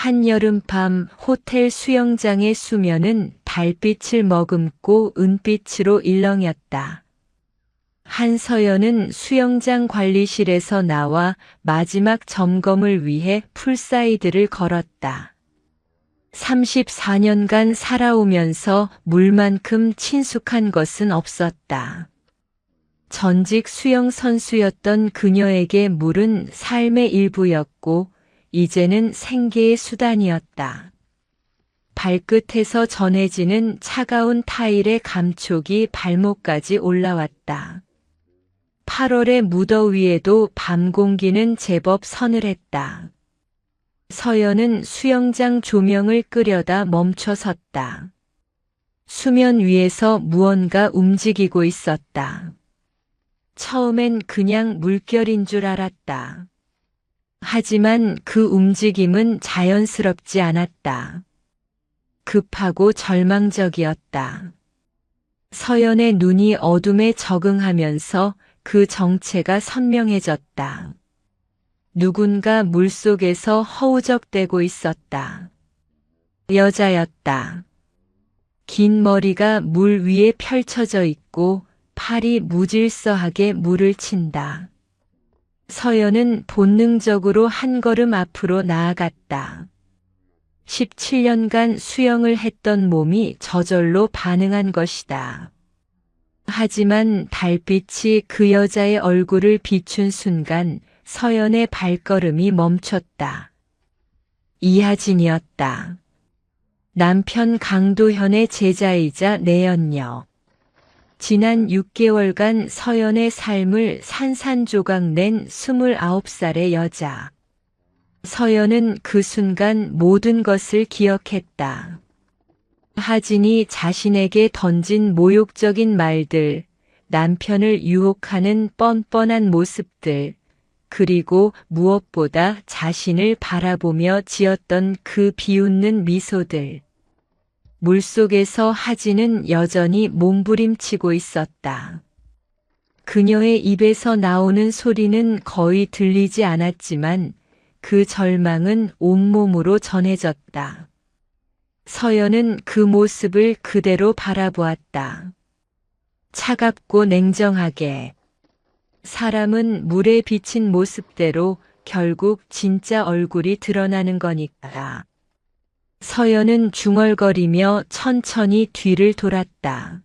한여름밤 호텔 수영장의 수면은 달빛을 머금고 은빛으로 일렁였다. 한서연은 수영장 관리실에서 나와 마지막 점검을 위해 풀사이드를 걸었다. 34년간 살아오면서 물만큼 친숙한 것은 없었다. 전직 수영 선수였던 그녀에게 물은 삶의 일부였고 이제는 생계의 수단이었다. 발끝에서 전해지는 차가운 타일의 감촉이 발목까지 올라왔다. 8월의 무더위에도 밤 공기는 제법 서늘했다. 서연은 수영장 조명을 끄려다 멈춰섰다. 수면 위에서 무언가 움직이고 있었다. 처음엔 그냥 물결인 줄 알았다. 하지만 그 움직임은 자연스럽지 않았다. 급하고 절망적이었다. 서연의 눈이 어둠에 적응하면서 그 정체가 선명해졌다. 누군가 물속에서 허우적대고 있었다. 여자였다. 긴 머리가 물 위에 펼쳐져 있고 팔이 무질서하게 물을 친다. 서연은 본능적으로 한 걸음 앞으로 나아갔다. 17년간 수영을 했던 몸이 저절로 반응한 것이다. 하지만 달빛이 그 여자의 얼굴을 비춘 순간 서연의 발걸음이 멈췄다. 이하진이었다. 남편 강도현의 제자이자 내연녀. 지난 6개월간 서연의 삶을 산산조각 낸 29살의 여자. 서연은 그 순간 모든 것을 기억했다. 하진이 자신에게 던진 모욕적인 말들, 남편을 유혹하는 뻔뻔한 모습들, 그리고 무엇보다 자신을 바라보며 지었던 그 비웃는 미소들. 물속에서 하진은 여전히 몸부림치고 있었다. 그녀의 입에서 나오는 소리는 거의 들리지 않았지만 그 절망은 온몸으로 전해졌다. 서연은 그 모습을 그대로 바라보았다. 차갑고 냉정하게. 사람은 물에 비친 모습대로 결국 진짜 얼굴이 드러나는 거니까. 서연은 중얼거리며 천천히 뒤를 돌았다.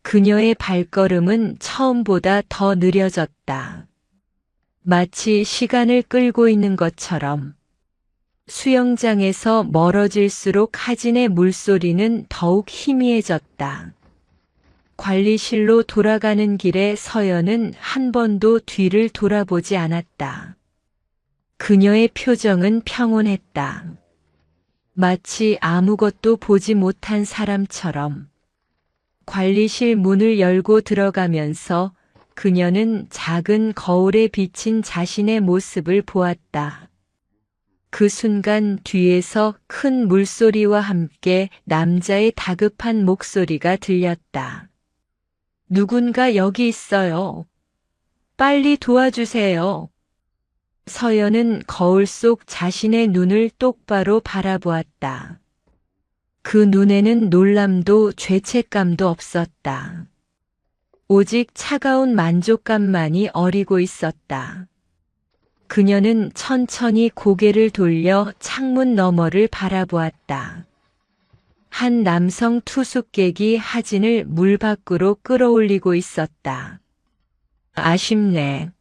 그녀의 발걸음은 처음보다 더 느려졌다. 마치 시간을 끌고 있는 것처럼. 수영장에서 멀어질수록 하진의 물소리는 더욱 희미해졌다. 관리실로 돌아가는 길에 서연은 한 번도 뒤를 돌아보지 않았다. 그녀의 표정은 평온했다. 마치 아무것도 보지 못한 사람처럼. 관리실 문을 열고 들어가면서 그녀는 작은 거울에 비친 자신의 모습을 보았다. 그 순간 뒤에서 큰 물소리와 함께 남자의 다급한 목소리가 들렸다. 누군가 여기 있어요. 빨리 도와주세요. 서연은 거울 속 자신의 눈을 똑바로 바라보았다. 그 눈에는 놀람도 죄책감도 없었다. 오직 차가운 만족감만이 어리고 있었다. 그녀는 천천히 고개를 돌려 창문 너머를 바라보았다. 한 남성 투숙객이 하진을 물 밖으로 끌어올리고 있었다. 아쉽네.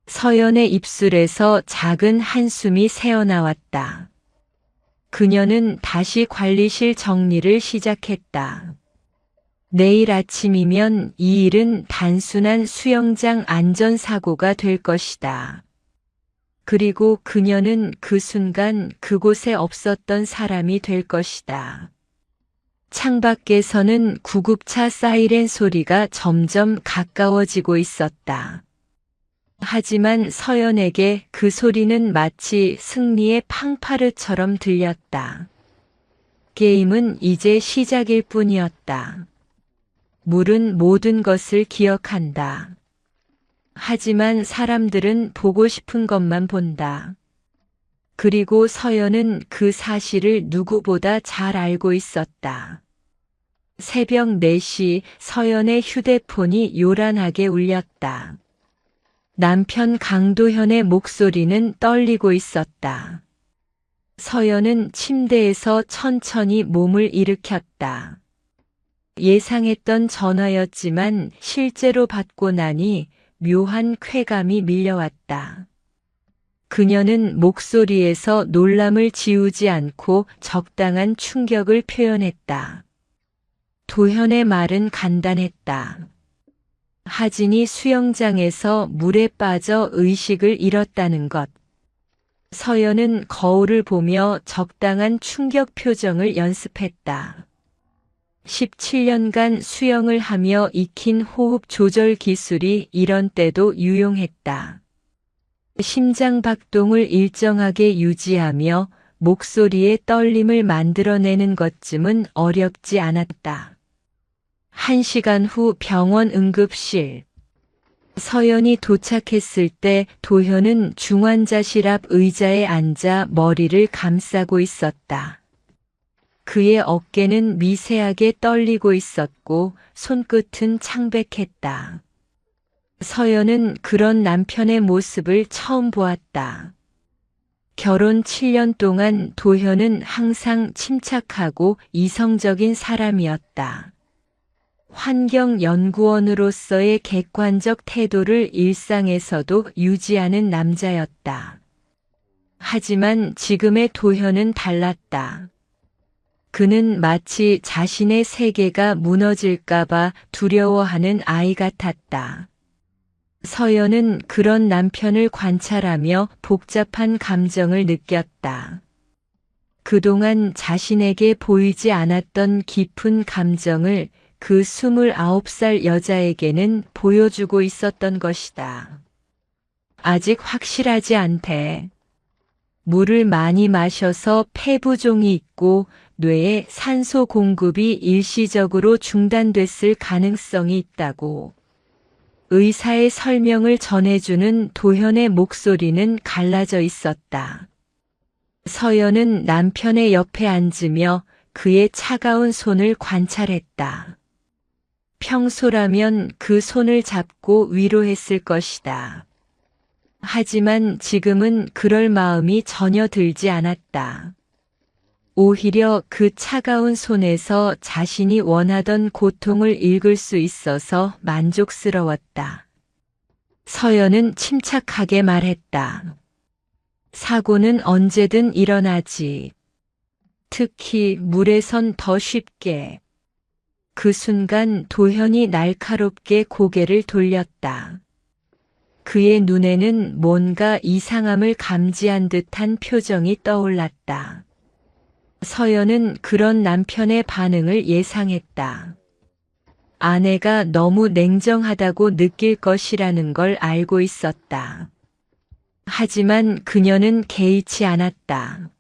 서연의 입술에서 작은 한숨이 새어나왔다. 그녀는 다시 관리실 정리를 시작했다. 내일 아침이면 이 일은 단순한 수영장 안전사고가 될 것이다. 그리고 그녀는 그 순간 그곳에 없었던 사람이 될 것이다. 창밖에서는 구급차 사이렌 소리가 점점 가까워지고 있었다. 하지만 서연에게 그 소리는 마치 승리의 팡파르처럼 들렸다. 게임은 이제 시작일 뿐이었다. 물은 모든 것을 기억한다. 하지만 사람들은 보고 싶은 것만 본다. 그리고 서연은 그 사실을 누구보다 잘 알고 있었다. 새벽 4시 서연의 휴대폰이 요란하게 울렸다. 남편 강도현의 목소리는 떨리고 있었다. 서연은 침대에서 천천히 몸을 일으켰다. 예상했던 전화였지만 실제로 받고 나니 묘한 쾌감이 밀려왔다. 그녀는 목소리에서 놀람을 지우지 않고 적당한 충격을 표현했다. 도현의 말은 간단했다. 하진이 수영장에서 물에 빠져 의식을 잃었다는 것. 서연은 거울을 보며 적당한 충격 표정을 연습했다. 17년간 수영을 하며 익힌 호흡 조절 기술이 이런 때도 유용했다. 심장 박동을 일정하게 유지하며 목소리의 떨림을 만들어내는 것쯤은 어렵지 않았다. 1시간 후 병원 응급실. 서연이 도착했을 때 도현은 중환자실 앞 의자에 앉아 머리를 감싸고 있었다. 그의 어깨는 미세하게 떨리고 있었고 손끝은 창백했다. 서연은 그런 남편의 모습을 처음 보았다. 결혼 7년 동안 도현은 항상 침착하고 이성적인 사람이었다. 환경연구원으로서의 객관적 태도를 일상에서도 유지하는 남자였다. 하지만 지금의 도현은 달랐다. 그는 마치 자신의 세계가 무너질까봐 두려워하는 아이 같았다. 서연은 그런 남편을 관찰하며 복잡한 감정을 느꼈다. 그동안 자신에게 보이지 않았던 깊은 감정을 그 29살 여자에게는 보여주고 있었던 것이다. 아직 확실하지 않대. 물을 많이 마셔서 폐부종이 있고 뇌에 산소 공급이 일시적으로 중단됐을 가능성이 있다고. 의사의 설명을 전해주는 도현의 목소리는 갈라져 있었다. 서연은 남편의 옆에 앉으며 그의 차가운 손을 관찰했다. 평소라면 그 손을 잡고 위로했을 것이다. 하지만 지금은 그럴 마음이 전혀 들지 않았다. 오히려 그 차가운 손에서 자신이 원하던 고통을 읽을 수 있어서 만족스러웠다. 서연은 침착하게 말했다. 사고는 언제든 일어나지. 특히 물에선 더 쉽게. 그 순간 도현이 날카롭게 고개를 돌렸다. 그의 눈에는 뭔가 이상함을 감지한 듯한 표정이 떠올랐다. 서연은 그런 남편의 반응을 예상했다. 아내가 너무 냉정하다고 느낄 것이라는 걸 알고 있었다. 하지만 그녀는 개의치 않았다.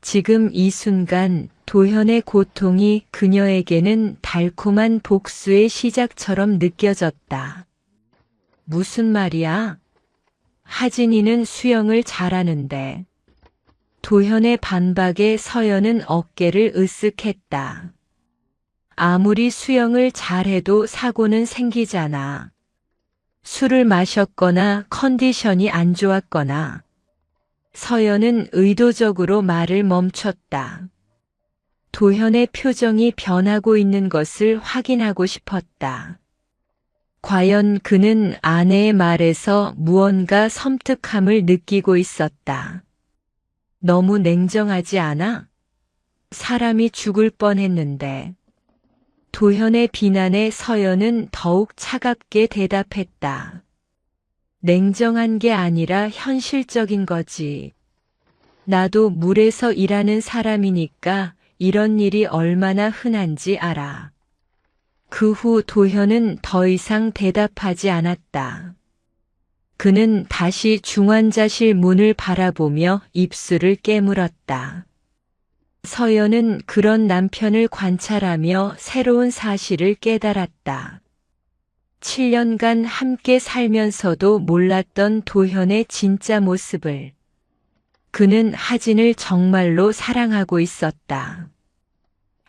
지금 이 순간 도현의 고통이 그녀에게는 달콤한 복수의 시작처럼 느껴졌다. 무슨 말이야? 하진이는 수영을 잘하는데. 도현의 반박에 서연은 어깨를 으쓱했다. 아무리 수영을 잘해도 사고는 생기잖아. 술을 마셨거나 컨디션이 안 좋았거나. 서연은 의도적으로 말을 멈췄다. 도현의 표정이 변하고 있는 것을 확인하고 싶었다. 과연 그는 아내의 말에서 무언가 섬뜩함을 느끼고 있었다. 너무 냉정하지 않아? 사람이 죽을 뻔했는데. 도현의 비난에 서연은 더욱 차갑게 대답했다. 냉정한 게 아니라 현실적인 거지. 나도 물에서 일하는 사람이니까 이런 일이 얼마나 흔한지 알아. 그 후 도현은 더 이상 대답하지 않았다. 그는 다시 중환자실 문을 바라보며 입술을 깨물었다. 서연은 그런 남편을 관찰하며 새로운 사실을 깨달았다. 7년간 함께 살면서도 몰랐던 도현의 진짜 모습을. 그는 하진을 정말로 사랑하고 있었다.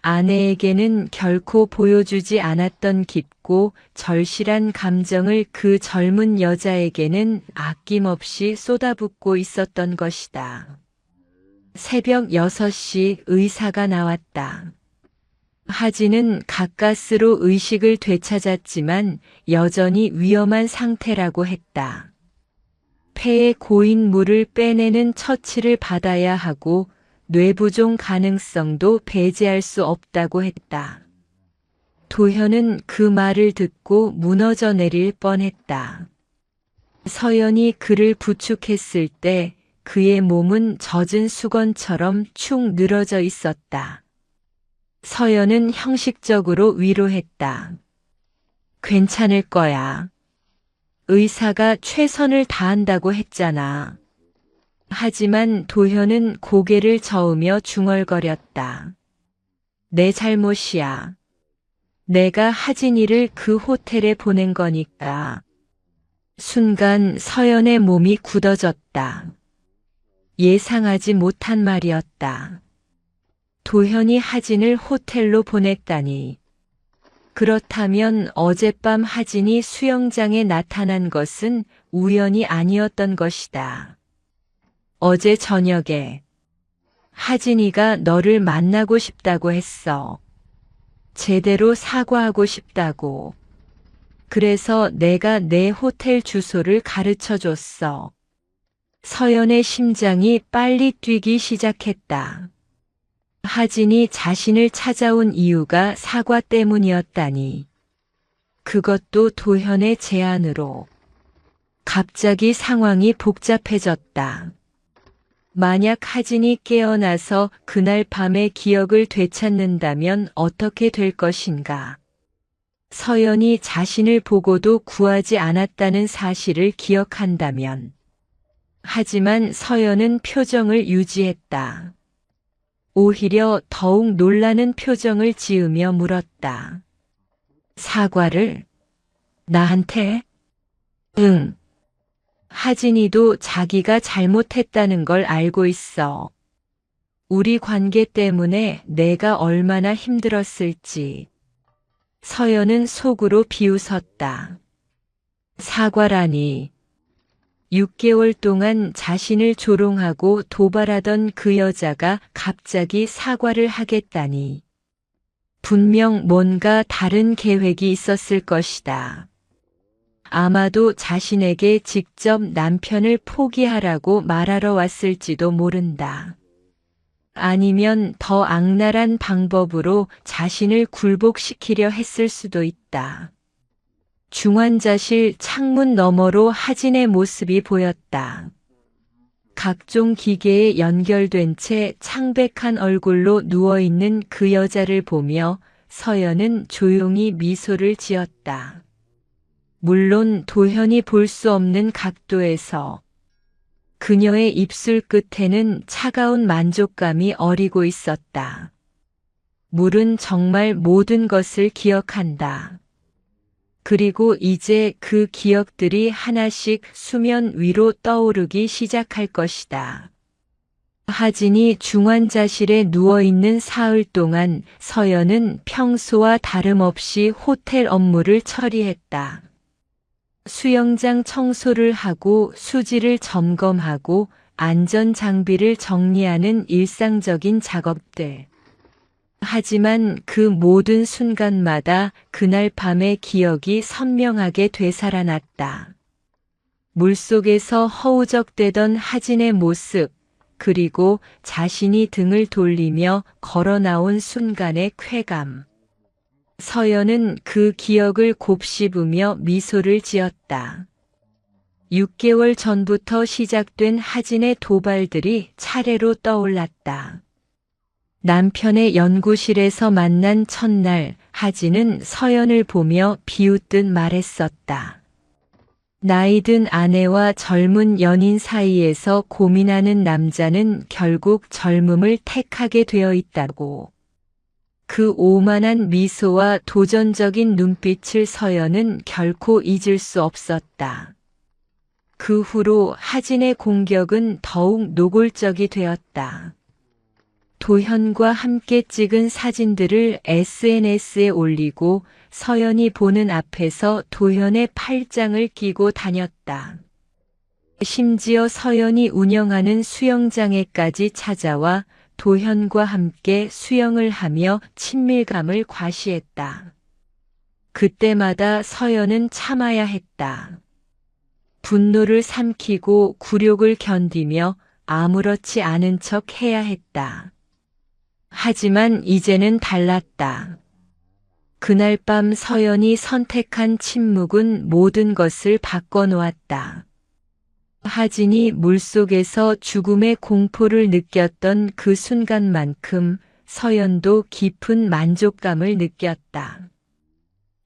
아내에게는 결코 보여주지 않았던 깊고 절실한 감정을 그 젊은 여자에게는 아낌없이 쏟아붓고 있었던 것이다. 새벽 6시 의사가 나왔다. 하진은 가까스로 의식을 되찾았지만 여전히 위험한 상태라고 했다. 폐에 고인 물을 빼내는 처치를 받아야 하고 뇌부종 가능성도 배제할 수 없다고 했다. 도현은 그 말을 듣고 무너져 내릴 뻔했다. 서연이 그를 부축했을 때 그의 몸은 젖은 수건처럼 축 늘어져 있었다. 서연은 형식적으로 위로했다. 괜찮을 거야. 의사가 최선을 다한다고 했잖아. 하지만 도현은 고개를 저으며 중얼거렸다. 내 잘못이야. 내가 하진이를 그 호텔에 보낸 거니까. 순간 서연의 몸이 굳어졌다. 예상하지 못한 말이었다. 도현이 하진을 호텔로 보냈다니. 그렇다면 어젯밤 하진이 수영장에 나타난 것은 우연이 아니었던 것이다. 어제 저녁에 하진이가 너를 만나고 싶다고 했어. 제대로 사과하고 싶다고. 그래서 내가 내 호텔 주소를 가르쳐 줬어. 서연의 심장이 빨리 뛰기 시작했다. 하진이 자신을 찾아온 이유가 사과 때문이었다니. 그것도 도현의 제안으로. 갑자기 상황이 복잡해졌다. 만약 하진이 깨어나서 그날 밤의 기억을 되찾는다면 어떻게 될 것인가? 서연이 자신을 보고도 구하지 않았다는 사실을 기억한다면. 하지만 서연은 표정을 유지했다. 오히려 더욱 놀라는 표정을 지으며 물었다. 사과를? 나한테? 응. 하진이도 자기가 잘못했다는 걸 알고 있어. 우리 관계 때문에 내가 얼마나 힘들었을지. 서연은 속으로 비웃었다. 사과라니. 6개월 동안 자신을 조롱하고 도발하던 그 여자가 갑자기 사과를 하겠다니. 분명 뭔가 다른 계획이 있었을 것이다. 아마도 자신에게 직접 남편을 포기하라고 말하러 왔을지도 모른다. 아니면 더 악랄한 방법으로 자신을 굴복시키려 했을 수도 있다. 중환자실 창문 너머로 하진의 모습이 보였다. 각종 기계에 연결된 채 창백한 얼굴로 누워있는 그 여자를 보며 서연은 조용히 미소를 지었다. 물론 도현이 볼 수 없는 각도에서 그녀의 입술 끝에는 차가운 만족감이 어리고 있었다. 물은 정말 모든 것을 기억한다. 그리고 이제 그 기억들이 하나씩 수면 위로 떠오르기 시작할 것이다. 하진이 중환자실에 누워있는 사흘 동안 서연은 평소와 다름없이 호텔 업무를 처리했다. 수영장 청소를 하고 수지를 점검하고 안전장비를 정리하는 일상적인 작업들. 하지만 그 모든 순간마다 그날 밤의 기억이 선명하게 되살아났다. 물속에서 허우적대던 하진의 모습, 그리고 자신이 등을 돌리며 걸어 나온 순간의 쾌감. 서연은 그 기억을 곱씹으며 미소를 지었다. 6개월 전부터 시작된 하진의 도발들이 차례로 떠올랐다. 남편의 연구실에서 만난 첫날, 하진은 서연을 보며 비웃듯 말했었다. 나이든 아내와 젊은 연인 사이에서 고민하는 남자는 결국 젊음을 택하게 되어 있다고. 그 오만한 미소와 도전적인 눈빛을 서연은 결코 잊을 수 없었다. 그 후로 하진의 공격은 더욱 노골적이 되었다. 도현과 함께 찍은 사진들을 SNS에 올리고 서연이 보는 앞에서 도현의 팔짱을 끼고 다녔다. 심지어 서연이 운영하는 수영장에까지 찾아와 도현과 함께 수영을 하며 친밀감을 과시했다. 그때마다 서연은 참아야 했다. 분노를 삼키고 굴욕을 견디며 아무렇지 않은 척 해야 했다. 하지만 이제는 달랐다. 그날 밤 서연이 선택한 침묵은 모든 것을 바꿔놓았다. 하진이 물속에서 죽음의 공포를 느꼈던 그 순간만큼 서연도 깊은 만족감을 느꼈다.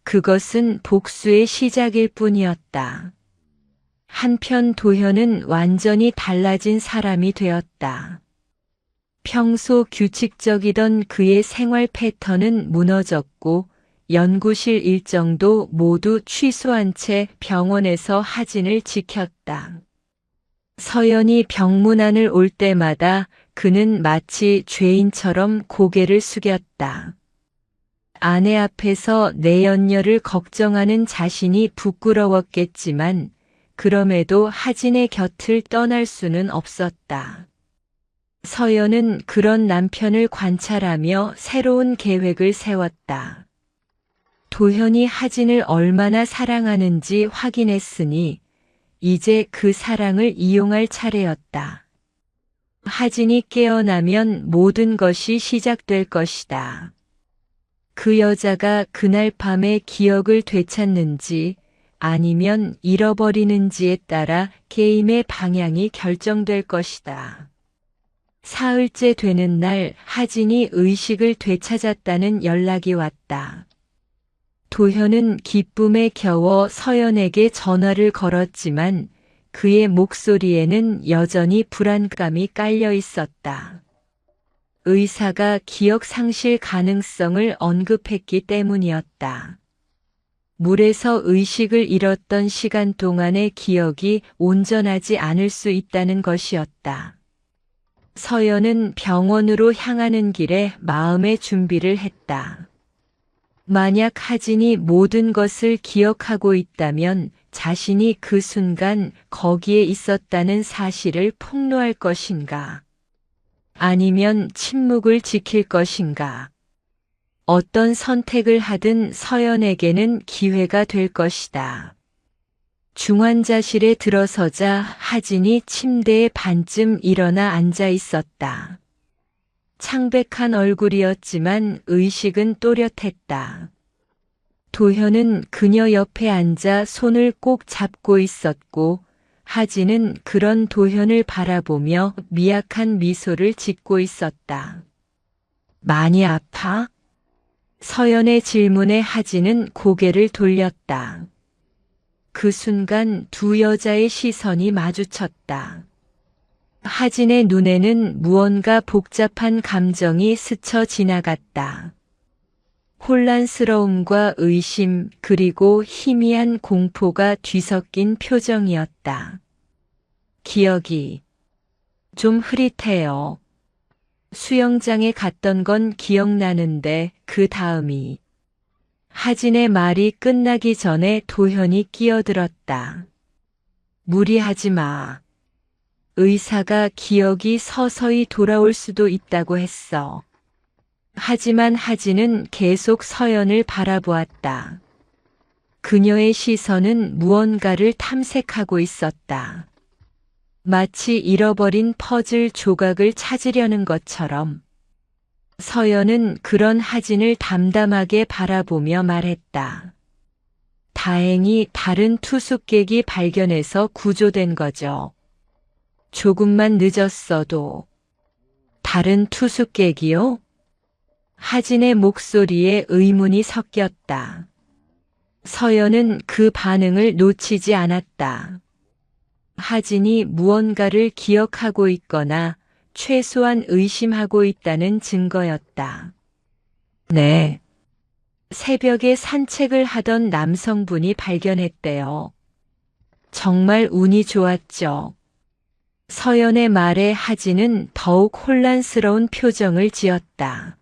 그것은 복수의 시작일 뿐이었다. 한편 도현은 완전히 달라진 사람이 되었다. 평소 규칙적이던 그의 생활 패턴은 무너졌고 연구실 일정도 모두 취소한 채 병원에서 하진을 지켰다. 서연이 병문안을 올 때마다 그는 마치 죄인처럼 고개를 숙였다. 아내 앞에서 내연녀를 걱정하는 자신이 부끄러웠겠지만 그럼에도 하진의 곁을 떠날 수는 없었다. 서연은 그런 남편을 관찰하며 새로운 계획을 세웠다. 도현이 하진을 얼마나 사랑하는지 확인했으니 이제 그 사랑을 이용할 차례였다. 하진이 깨어나면 모든 것이 시작될 것이다. 그 여자가 그날 밤의 기억을 되찾는지 아니면 잃어버리는지에 따라 게임의 방향이 결정될 것이다. 사흘째 되는 날 하진이 의식을 되찾았다는 연락이 왔다. 도현은 기쁨에 겨워 서연에게 전화를 걸었지만 그의 목소리에는 여전히 불안감이 깔려 있었다. 의사가 기억 상실 가능성을 언급했기 때문이었다. 물에서 의식을 잃었던 시간 동안의 기억이 온전하지 않을 수 있다는 것이었다. 서연은 병원으로 향하는 길에 마음의 준비를 했다. 만약 하진이 모든 것을 기억하고 있다면 자신이 그 순간 거기에 있었다는 사실을 폭로할 것인가? 아니면 침묵을 지킬 것인가? 어떤 선택을 하든 서연에게는 기회가 될 것이다. 중환자실에 들어서자 하진이 침대에 반쯤 일어나 앉아 있었다. 창백한 얼굴이었지만 의식은 또렷했다. 도현은 그녀 옆에 앉아 손을 꼭 잡고 있었고 하진은 그런 도현을 바라보며 미약한 미소를 짓고 있었다. 많이 아파? 서연의 질문에 하진은 고개를 돌렸다. 그 순간 두 여자의 시선이 마주쳤다. 하진의 눈에는 무언가 복잡한 감정이 스쳐 지나갔다. 혼란스러움과 의심 그리고 희미한 공포가 뒤섞인 표정이었다. 기억이 좀 흐릿해요. 수영장에 갔던 건 기억나는데 그 다음이. 하진의 말이 끝나기 전에 도현이 끼어들었다. 무리하지 마. 의사가 기억이 서서히 돌아올 수도 있다고 했어. 하지만 하진은 계속 서연을 바라보았다. 그녀의 시선은 무언가를 탐색하고 있었다. 마치 잃어버린 퍼즐 조각을 찾으려는 것처럼. 서연은 그런 하진을 담담하게 바라보며 말했다. 다행히 다른 투숙객이 발견해서 구조된 거죠. 조금만 늦었어도. 다른 투숙객이요? 하진의 목소리에 의문이 섞였다. 서연은 그 반응을 놓치지 않았다. 하진이 무언가를 기억하고 있거나 최소한 의심하고 있다는 증거였다. 네. 새벽에 산책을 하던 남성분이 발견했대요. 정말 운이 좋았죠. 서연의 말에 하진은 더욱 혼란스러운 표정을 지었다.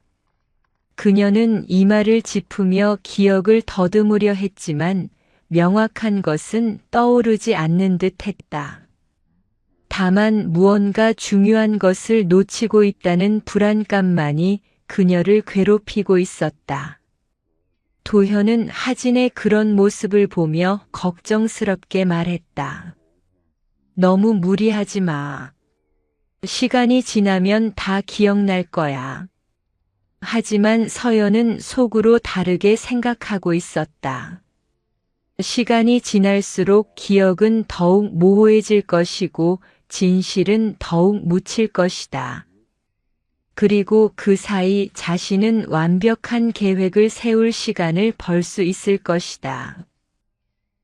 그녀는 이마를 짚으며 기억을 더듬으려 했지만 명확한 것은 떠오르지 않는 듯 했다. 다만 무언가 중요한 것을 놓치고 있다는 불안감만이 그녀를 괴롭히고 있었다. 도현은 하진의 그런 모습을 보며 걱정스럽게 말했다. 너무 무리하지 마. 시간이 지나면 다 기억날 거야. 하지만 서연은 속으로 다르게 생각하고 있었다. 시간이 지날수록 기억은 더욱 모호해질 것이고 진실은 더욱 묻힐 것이다. 그리고 그 사이 자신은 완벽한 계획을 세울 시간을 벌 수 있을 것이다.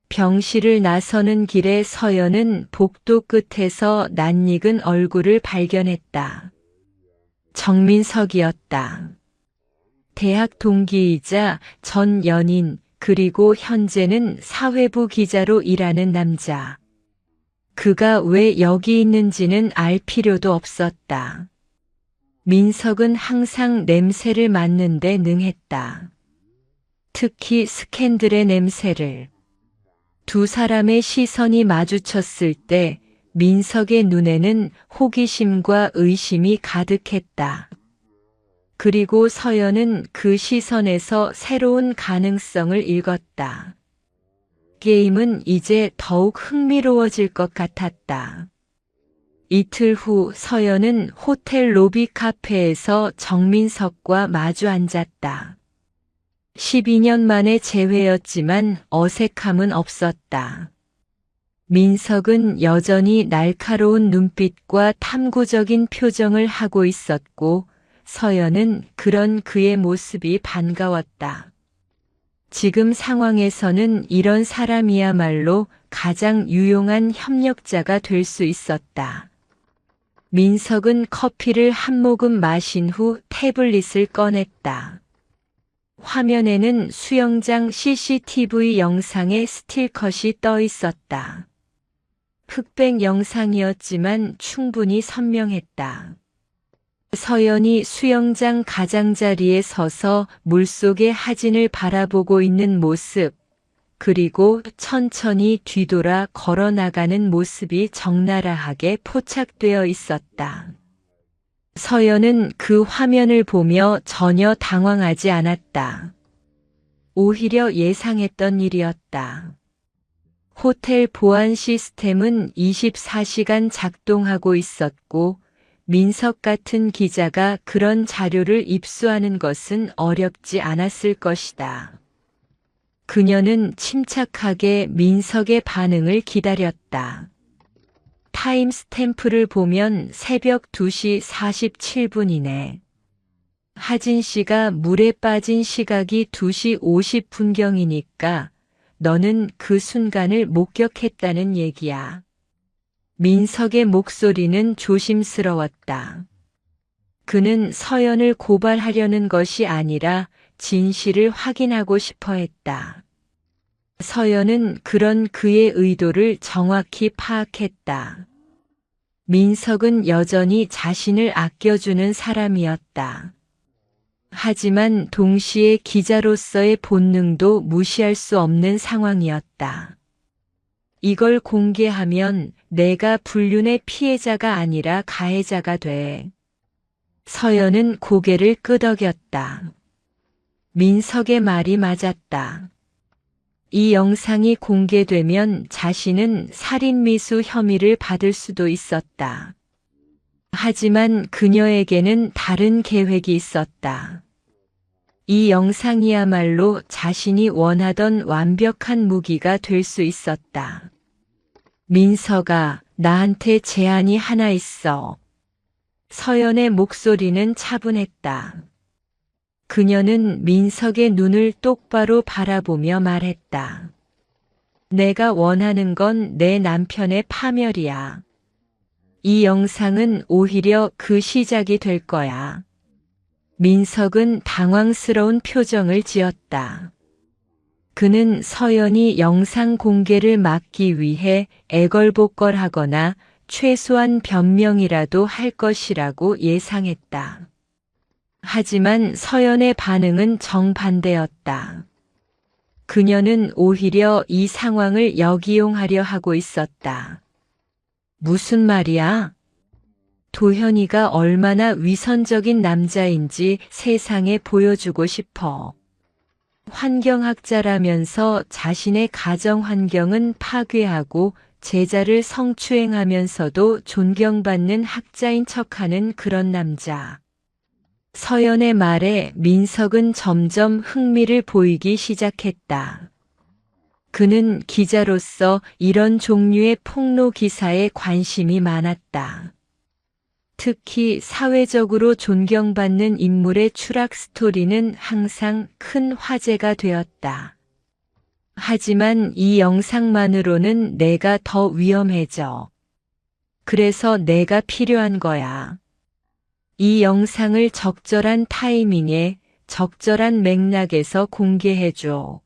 병실을 나서는 길에 서연은 복도 끝에서 낯익은 얼굴을 발견했다. 정민석이었다. 대학 동기이자 전 연인 그리고 현재는 사회부 기자로 일하는 남자. 그가 왜 여기 있는지는 알 필요도 없었다. 민석은 항상 냄새를 맡는 데 능했다. 특히 스캔들의 냄새를. 두 사람의 시선이 마주쳤을 때 민석의 눈에는 호기심과 의심이 가득했다. 그리고 서연은 그 시선에서 새로운 가능성을 읽었다. 게임은 이제 더욱 흥미로워질 것 같았다. 이틀 후 서연은 호텔 로비 카페에서 정민석과 마주 앉았다. 12년 만의 재회였지만 어색함은 없었다. 민석은 여전히 날카로운 눈빛과 탐구적인 표정을 하고 있었고 서연은 그런 그의 모습이 반가웠다. 지금 상황에서는 이런 사람이야말로 가장 유용한 협력자가 될 수 있었다. 민석은 커피를 한 모금 마신 후 태블릿을 꺼냈다. 화면에는 수영장 CCTV 영상의 스틸컷이 떠 있었다. 흑백 영상이었지만 충분히 선명했다. 서연이 수영장 가장자리에 서서 물속의 하진을 바라보고 있는 모습, 그리고 천천히 뒤돌아 걸어나가는 모습이 적나라하게 포착되어 있었다. 서연은 그 화면을 보며 전혀 당황하지 않았다. 오히려 예상했던 일이었다. 호텔 보안 시스템은 24시간 작동하고 있었고 민석 같은 기자가 그런 자료를 입수하는 것은 어렵지 않았을 것이다. 그녀는 침착하게 민석의 반응을 기다렸다. 타임스탬프를 보면 새벽 2시 47분이네. 하진 씨가 물에 빠진 시각이 2시 50분경이니까 너는 그 순간을 목격했다는 얘기야. 민석의 목소리는 조심스러웠다. 그는 서연을 고발하려는 것이 아니라 진실을 확인하고 싶어 했다. 서연은 그런 그의 의도를 정확히 파악했다. 민석은 여전히 자신을 아껴주는 사람이었다. 하지만 동시에 기자로서의 본능도 무시할 수 없는 상황이었다. 이걸 공개하면 내가 불륜의 피해자가 아니라 가해자가 돼. 서연은 고개를 끄덕였다. 민석의 말이 맞았다. 이 영상이 공개되면 자신은 살인미수 혐의를 받을 수도 있었다. 하지만 그녀에게는 다른 계획이 있었다. 이 영상이야말로 자신이 원하던 완벽한 무기가 될 수 있었다. 민석아, 나한테 제안이 하나 있어. 서연의 목소리는 차분했다. 그녀는 민석의 눈을 똑바로 바라보며 말했다. 내가 원하는 건 내 남편의 파멸이야. 이 영상은 오히려 그 시작이 될 거야. 민석은 당황스러운 표정을 지었다. 그는 서연이 영상 공개를 막기 위해 애걸복걸하거나 최소한 변명이라도 할 것이라고 예상했다. 하지만 서연의 반응은 정반대였다. 그녀는 오히려 이 상황을 역이용하려 하고 있었다. 무슨 말이야? 도현이가 얼마나 위선적인 남자인지 세상에 보여주고 싶어. 환경학자라면서 자신의 가정 환경은 파괴하고 제자를 성추행하면서도 존경받는 학자인 척하는 그런 남자. 서연의 말에 민석은 점점 흥미를 보이기 시작했다. 그는 기자로서 이런 종류의 폭로 기사에 관심이 많았다. 특히 사회적으로 존경받는 인물의 추락 스토리는 항상 큰 화제가 되었다. 하지만 이 영상만으로는 내가 더 위험해져. 그래서 내가 필요한 거야. 이 영상을 적절한 타이밍에 적절한 맥락에서 공개해줘.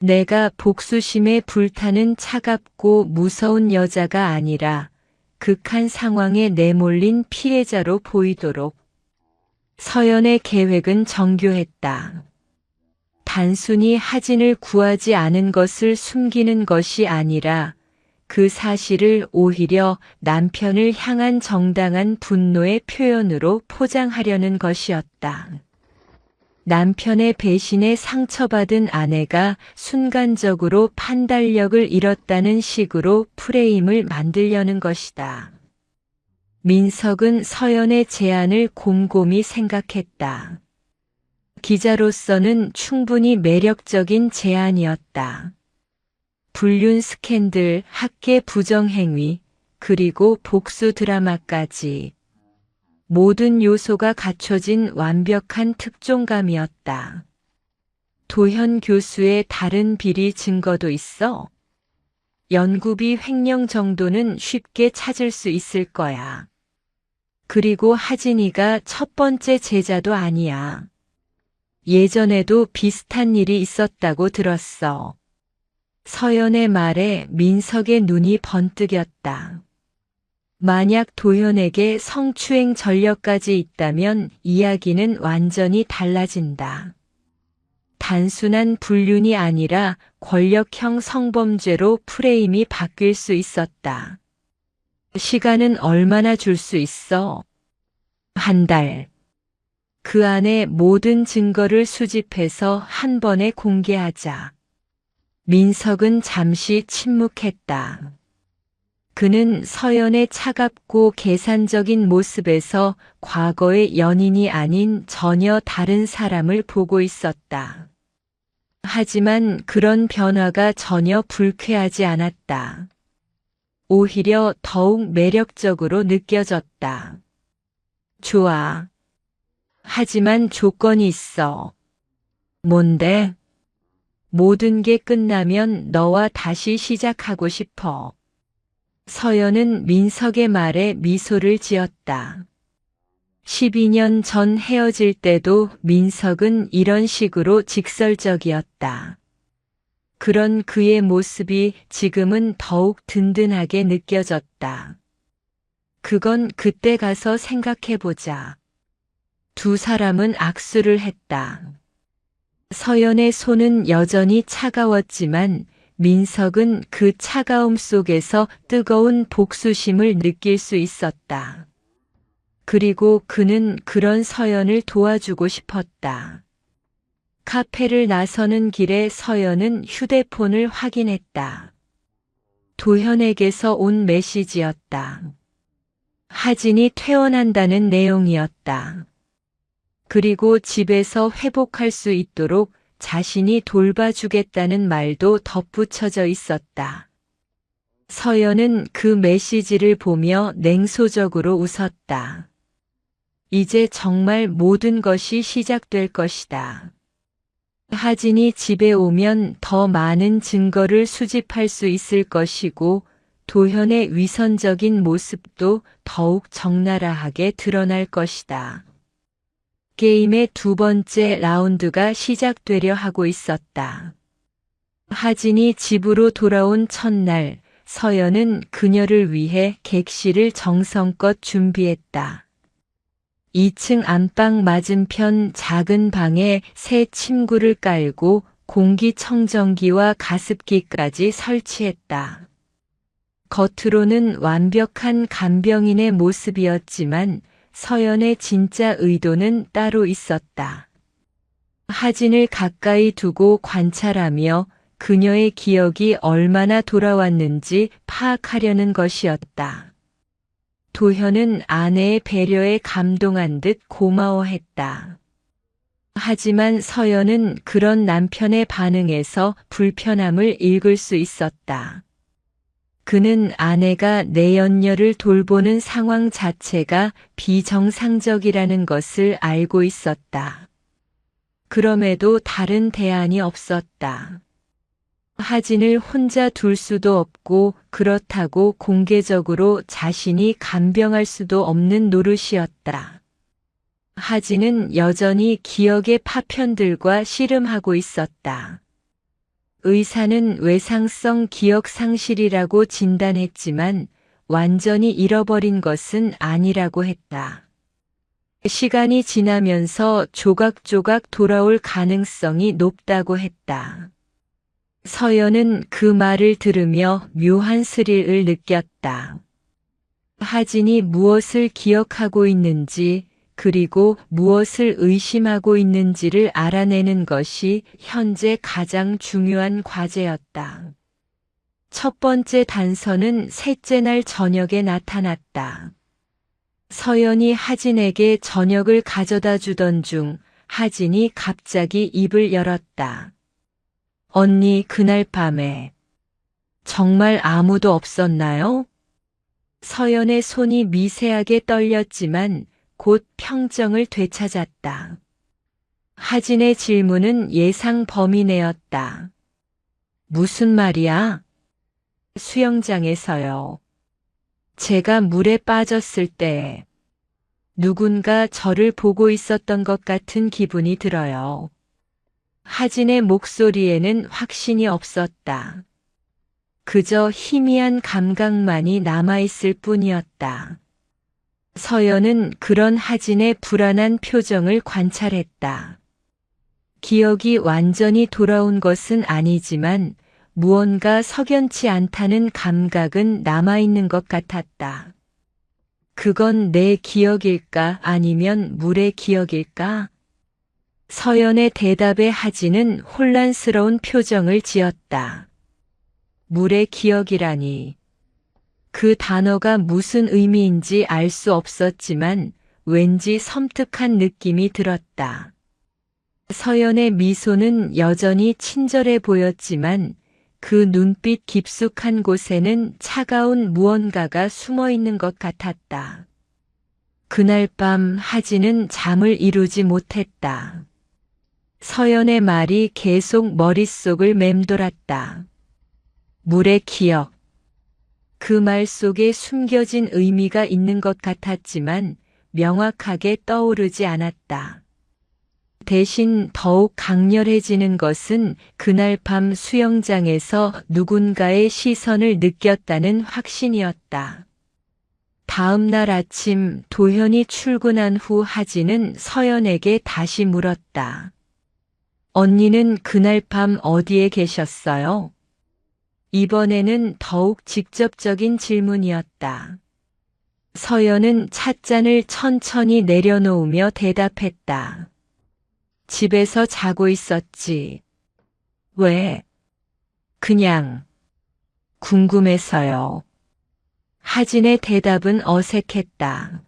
내가 복수심에 불타는 차갑고 무서운 여자가 아니라 극한 상황에 내몰린 피해자로 보이도록. 서연의 계획은 정교했다. 단순히 하진을 구하지 않은 것을 숨기는 것이 아니라 그 사실을 오히려 남편을 향한 정당한 분노의 표현으로 포장하려는 것이었다. 남편의 배신에 상처받은 아내가 순간적으로 판단력을 잃었다는 식으로 프레임을 만들려는 것이다. 민석은 서연의 제안을 곰곰이 생각했다. 기자로서는 충분히 매력적인 제안이었다. 불륜 스캔들, 학계 부정행위, 그리고 복수 드라마까지. 모든 요소가 갖춰진 완벽한 특종감이었다. 도현 교수의 다른 비리 증거도 있어? 연구비 횡령 정도는 쉽게 찾을 수 있을 거야. 그리고 하진이가 첫 번째 제자도 아니야. 예전에도 비슷한 일이 있었다고 들었어. 서연의 말에 민석의 눈이 번뜩였다. 만약 도현에게 성추행 전력까지 있다면 이야기는 완전히 달라진다. 단순한 불륜이 아니라 권력형 성범죄로 프레임이 바뀔 수 있었다. 시간은 얼마나 줄 수 있어? 한 달. 그 안에 모든 증거를 수집해서 한 번에 공개하자. 민석은 잠시 침묵했다. 그는 서연의 차갑고 계산적인 모습에서 과거의 연인이 아닌 전혀 다른 사람을 보고 있었다. 하지만 그런 변화가 전혀 불쾌하지 않았다. 오히려 더욱 매력적으로 느껴졌다. 좋아. 하지만 조건이 있어. 뭔데? 모든 게 끝나면 너와 다시 시작하고 싶어. 서연은 민석의 말에 미소를 지었다. 12년 전 헤어질 때도 민석은 이런 식으로 직설적이었다. 그런 그의 모습이 지금은 더욱 든든하게 느껴졌다. 그건 그때 가서 생각해보자. 두 사람은 악수를 했다. 서연의 손은 여전히 차가웠지만 민석은 그 차가움 속에서 뜨거운 복수심을 느낄 수 있었다. 그리고 그는 그런 서연을 도와주고 싶었다. 카페를 나서는 길에 서연은 휴대폰을 확인했다. 도현에게서 온 메시지였다. 하진이 퇴원한다는 내용이었다. 그리고 집에서 회복할 수 있도록 자신이 돌봐주겠다는 말도 덧붙여져 있었다. 서연은 그 메시지를 보며 냉소적으로 웃었다. 이제 정말 모든 것이 시작될 것이다. 하진이 집에 오면 더 많은 증거를 수집할 수 있을 것이고 도현의 위선적인 모습도 더욱 적나라하게 드러날 것이다. 게임의 두 번째 라운드가 시작되려 하고 있었다. 하진이 집으로 돌아온 첫날, 서연은 그녀를 위해 객실을 정성껏 준비했다. 2층 안방 맞은편 작은 방에 새 침구를 깔고 공기청정기와 가습기까지 설치했다. 겉으로는 완벽한 간병인의 모습이었지만 서연의 진짜 의도는 따로 있었다. 하진을 가까이 두고 관찰하며 그녀의 기억이 얼마나 돌아왔는지 파악하려는 것이었다. 도현은 아내의 배려에 감동한 듯 고마워했다. 하지만 서연은 그런 남편의 반응에서 불편함을 읽을 수 있었다. 그는 아내가 내연녀를 돌보는 상황 자체가 비정상적이라는 것을 알고 있었다. 그럼에도 다른 대안이 없었다. 하진을 혼자 둘 수도 없고 그렇다고 공개적으로 자신이 간병할 수도 없는 노릇이었다. 하진은 여전히 기억의 파편들과 씨름하고 있었다. 의사는 외상성 기억 상실이라고 진단했지만 완전히 잃어버린 것은 아니라고 했다. 시간이 지나면서 조각조각 돌아올 가능성이 높다고 했다. 서연은 그 말을 들으며 묘한 스릴을 느꼈다. 하진이 무엇을 기억하고 있는지 그리고 무엇을 의심하고 있는지를 알아내는 것이 현재 가장 중요한 과제였다. 첫 번째 단서는 셋째 날 저녁에 나타났다. 서연이 하진에게 저녁을 가져다 주던 중 하진이 갑자기 입을 열었다. 언니, 그날 밤에 정말 아무도 없었나요? 서연의 손이 미세하게 떨렸지만 곧 평정을 되찾았다. 하진의 질문은 예상 범위 내였다. 무슨 말이야? 수영장에서요. 제가 물에 빠졌을 때 누군가 저를 보고 있었던 것 같은 기분이 들어요. 하진의 목소리에는 확신이 없었다. 그저 희미한 감각만이 남아있을 뿐이었다. 서연은 그런 하진의 불안한 표정을 관찰했다. 기억이 완전히 돌아온 것은 아니지만 무언가 석연치 않다는 감각은 남아있는 것 같았다. 그건 내 기억일까 아니면 물의 기억일까? 서연의 대답에 하진은 혼란스러운 표정을 지었다. 물의 기억이라니. 그 단어가 무슨 의미인지 알 수 없었지만 왠지 섬뜩한 느낌이 들었다. 서연의 미소는 여전히 친절해 보였지만 그 눈빛 깊숙한 곳에는 차가운 무언가가 숨어 있는 것 같았다. 그날 밤 하진은 잠을 이루지 못했다. 서연의 말이 계속 머릿속을 맴돌았다. 물의 기억. 그 말 속에 숨겨진 의미가 있는 것 같았지만 명확하게 떠오르지 않았다. 대신 더욱 강렬해지는 것은 그날 밤 수영장에서 누군가의 시선을 느꼈다는 확신이었다. 다음 날 아침 도현이 출근한 후 하진은 서연에게 다시 물었다. 언니는 그날 밤 어디에 계셨어요? 이번에는 더욱 직접적인 질문이었다. 서연은 찻잔을 천천히 내려놓으며 대답했다. 집에서 자고 있었지. 왜? 그냥 궁금해서요. 하진의 대답은 어색했다.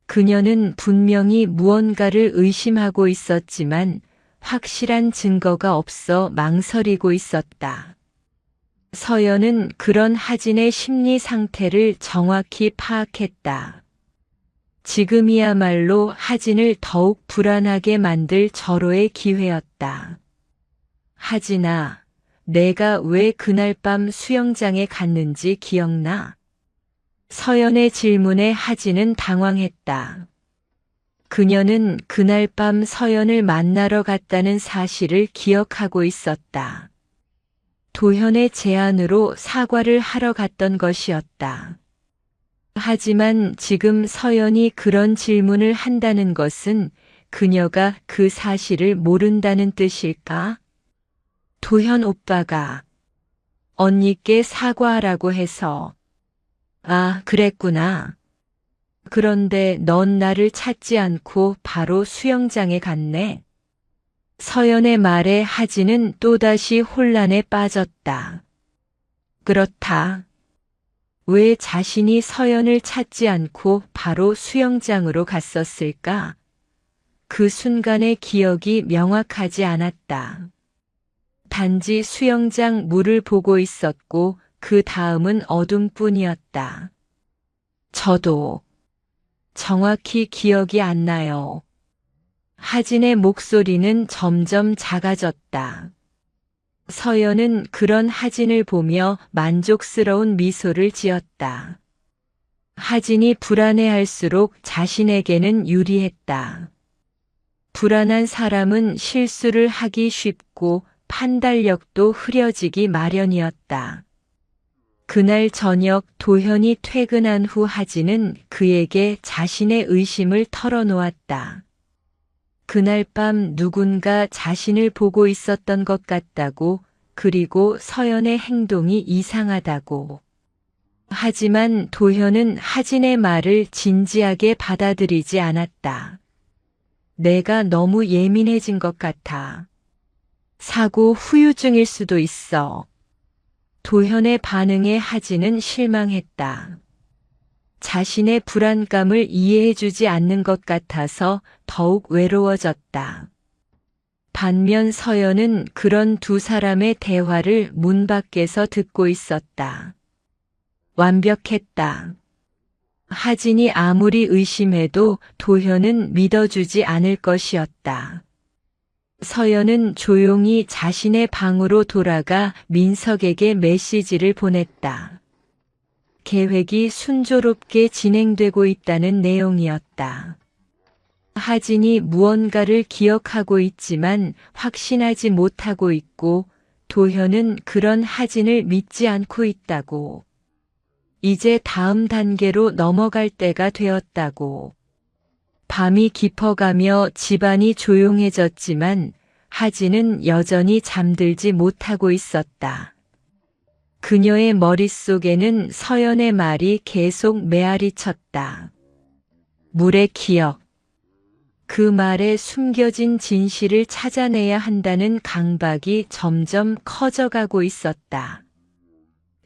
그녀는 분명히 무언가를 의심하고 있었지만 확실한 증거가 없어 망설이고 있었다. 서연은 그런 하진의 심리 상태를 정확히 파악했다. 지금이야말로 하진을 더욱 불안하게 만들 절호의 기회였다. 하진아, 내가 왜 그날 밤 수영장에 갔는지 기억나? 서연의 질문에 하진은 당황했다. 그녀는 그날 밤 서연을 만나러 갔다는 사실을 기억하고 있었다. 도현의 제안으로 사과를 하러 갔던 것이었다. 하지만 지금 서연이 그런 질문을 한다는 것은 그녀가 그 사실을 모른다는 뜻일까? 도현 오빠가 언니께 사과하라고 해서. 아, 그랬구나. 그런데 넌 나를 찾지 않고 바로 수영장에 갔네. 서연의 말에 하진은 또다시 혼란에 빠졌다. 그렇다. 왜 자신이 서연을 찾지 않고 바로 수영장으로 갔었을까? 그 순간의 기억이 명확하지 않았다. 단지 수영장 물을 보고 있었고 그 다음은 어둠뿐이었다. 저도 정확히 기억이 안 나요. 하진의 목소리는 점점 작아졌다. 서연은 그런 하진을 보며 만족스러운 미소를 지었다. 하진이 불안해할수록 자신에게는 유리했다. 불안한 사람은 실수를 하기 쉽고 판단력도 흐려지기 마련이었다. 그날 저녁 도현이 퇴근한 후 하진은 그에게 자신의 의심을 털어놓았다. 그날 밤 누군가 자신을 보고 있었던 것 같다고, 그리고 서연의 행동이 이상하다고. 하지만 도현은 하진의 말을 진지하게 받아들이지 않았다. 내가 너무 예민해진 것 같아. 사고 후유증일 수도 있어. 도현의 반응에 하진은 실망했다. 자신의 불안감을 이해해주지 않는 것 같아서 더욱 외로워졌다. 반면 서연은 그런 두 사람의 대화를 문 밖에서 듣고 있었다. 완벽했다. 하진이 아무리 의심해도 도현은 믿어주지 않을 것이었다. 서연은 조용히 자신의 방으로 돌아가 민석에게 메시지를 보냈다. 계획이 순조롭게 진행되고 있다는 내용이었다. 하진이 무언가를 기억하고 있지만 확신하지 못하고 있고 도현은 그런 하진을 믿지 않고 있다고. 이제 다음 단계로 넘어갈 때가 되었다고. 밤이 깊어가며 집안이 조용해졌지만 하진은 여전히 잠들지 못하고 있었다. 그녀의 머릿속에는 서연의 말이 계속 메아리 쳤다. 물의 기억. 그 말에 숨겨진 진실을 찾아내야 한다는 강박이 점점 커져가고 있었다.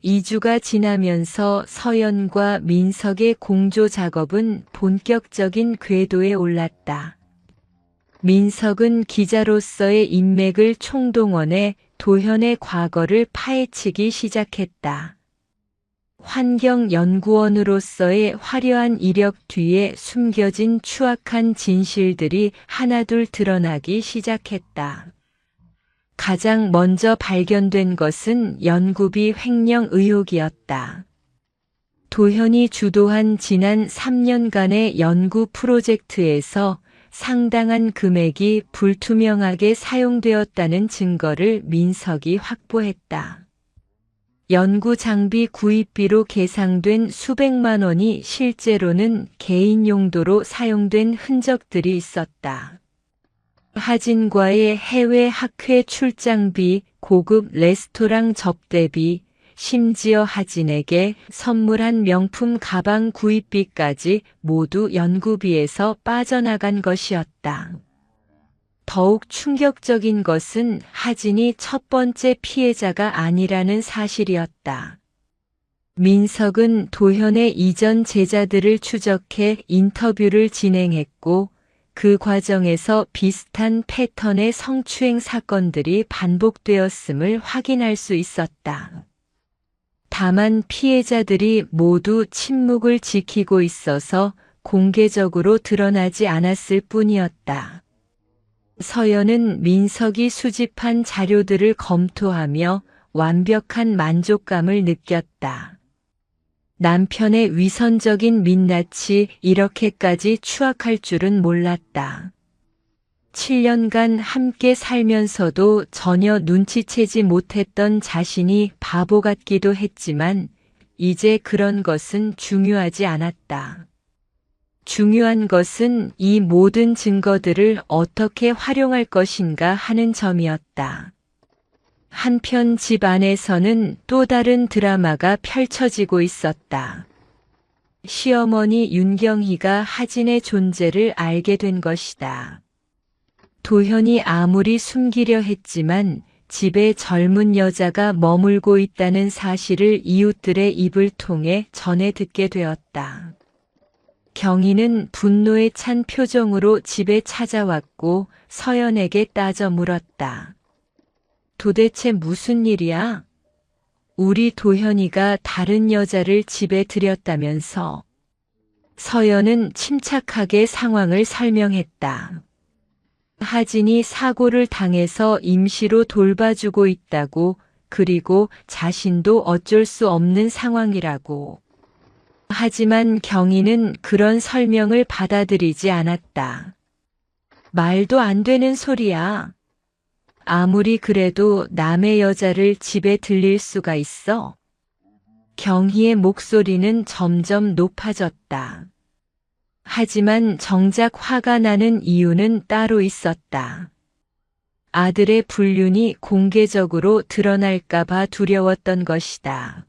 2주가 지나면서 서연과 민석의 공조 작업은 본격적인 궤도에 올랐다. 민석은 기자로서의 인맥을 총동원해 도현의 과거를 파헤치기 시작했다. 환경연구원으로서의 화려한 이력 뒤에 숨겨진 추악한 진실들이 하나둘 드러나기 시작했다. 가장 먼저 발견된 것은 연구비 횡령 의혹이었다. 도현이 주도한 지난 3년간의 연구 프로젝트에서 상당한 금액이 불투명하게 사용되었다는 증거를 민석이 확보했다. 연구 장비 구입비로 계상된 수백만 원이 실제로는 개인 용도로 사용된 흔적들이 있었다. 하진과의 해외 학회 출장비, 고급 레스토랑 접대비, 심지어 하진에게 선물한 명품 가방 구입비까지 모두 연구비에서 빠져나간 것이었다. 더욱 충격적인 것은 하진이 첫 번째 피해자가 아니라는 사실이었다. 민석은 도현의 이전 제자들을 추적해 인터뷰를 진행했고 그 과정에서 비슷한 패턴의 성추행 사건들이 반복되었음을 확인할 수 있었다. 다만 피해자들이 모두 침묵을 지키고 있어서 공개적으로 드러나지 않았을 뿐이었다. 서연은 민석이 수집한 자료들을 검토하며 완벽한 만족감을 느꼈다. 남편의 위선적인 민낯이 이렇게까지 추악할 줄은 몰랐다. 7년간 함께 살면서도 전혀 눈치채지 못했던 자신이 바보 같기도 했지만 이제 그런 것은 중요하지 않았다. 중요한 것은 이 모든 증거들을 어떻게 활용할 것인가 하는 점이었다. 한편 집 안에서는 또 다른 드라마가 펼쳐지고 있었다. 시어머니 윤경희가 하진의 존재를 알게 된 것이다. 도현이 아무리 숨기려 했지만 집에 젊은 여자가 머물고 있다는 사실을 이웃들의 입을 통해 전해 듣게 되었다. 경희는 분노에 찬 표정으로 집에 찾아왔고 서연에게 따져 물었다. 도대체 무슨 일이야? 우리 도현이가 다른 여자를 집에 들였다면서. 서연은 침착하게 상황을 설명했다. 하진이 사고를 당해서 임시로 돌봐주고 있다고, 그리고 자신도 어쩔 수 없는 상황이라고. 하지만 경희는 그런 설명을 받아들이지 않았다. 말도 안 되는 소리야. 아무리 그래도 남의 여자를 집에 들릴 수가 있어? 경희의 목소리는 점점 높아졌다. 하지만 정작 화가 나는 이유는 따로 있었다. 아들의 불륜이 공개적으로 드러날까봐 두려웠던 것이다.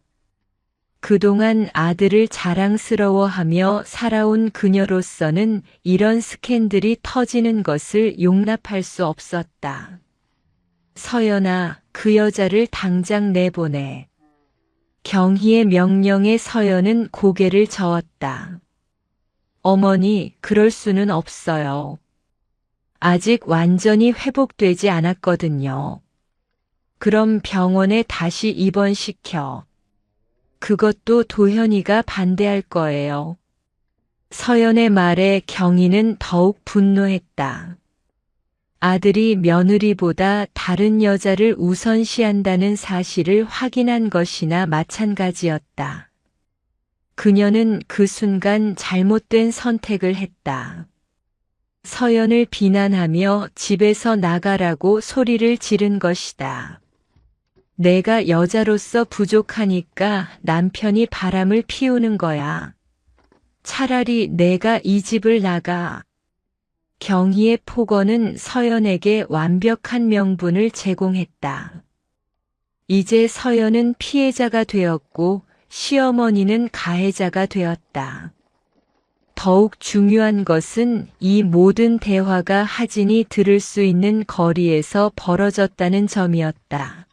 그동안 아들을 자랑스러워하며 살아온 그녀로서는 이런 스캔들이 터지는 것을 용납할 수 없었다. 서연아, 그 여자를 당장 내보내. 경희의 명령에 서연은 고개를 저었다. 어머니, 그럴 수는 없어요. 아직 완전히 회복되지 않았거든요. 그럼 병원에 다시 입원시켜. 그것도 도현이가 반대할 거예요. 서연의 말에 경희는 더욱 분노했다. 아들이 며느리보다 다른 여자를 우선시한다는 사실을 확인한 것이나 마찬가지였다. 그녀는 그 순간 잘못된 선택을 했다. 서연을 비난하며 집에서 나가라고 소리를 지른 것이다. 내가 여자로서 부족하니까 남편이 바람을 피우는 거야. 차라리 내가 이 집을 나가. 경희의 폭언은 서연에게 완벽한 명분을 제공했다. 이제 서연은 피해자가 되었고 시어머니는 가해자가 되었다. 더욱 중요한 것은 이 모든 대화가 하진이 들을 수 있는 거리에서 벌어졌다는 점이었다.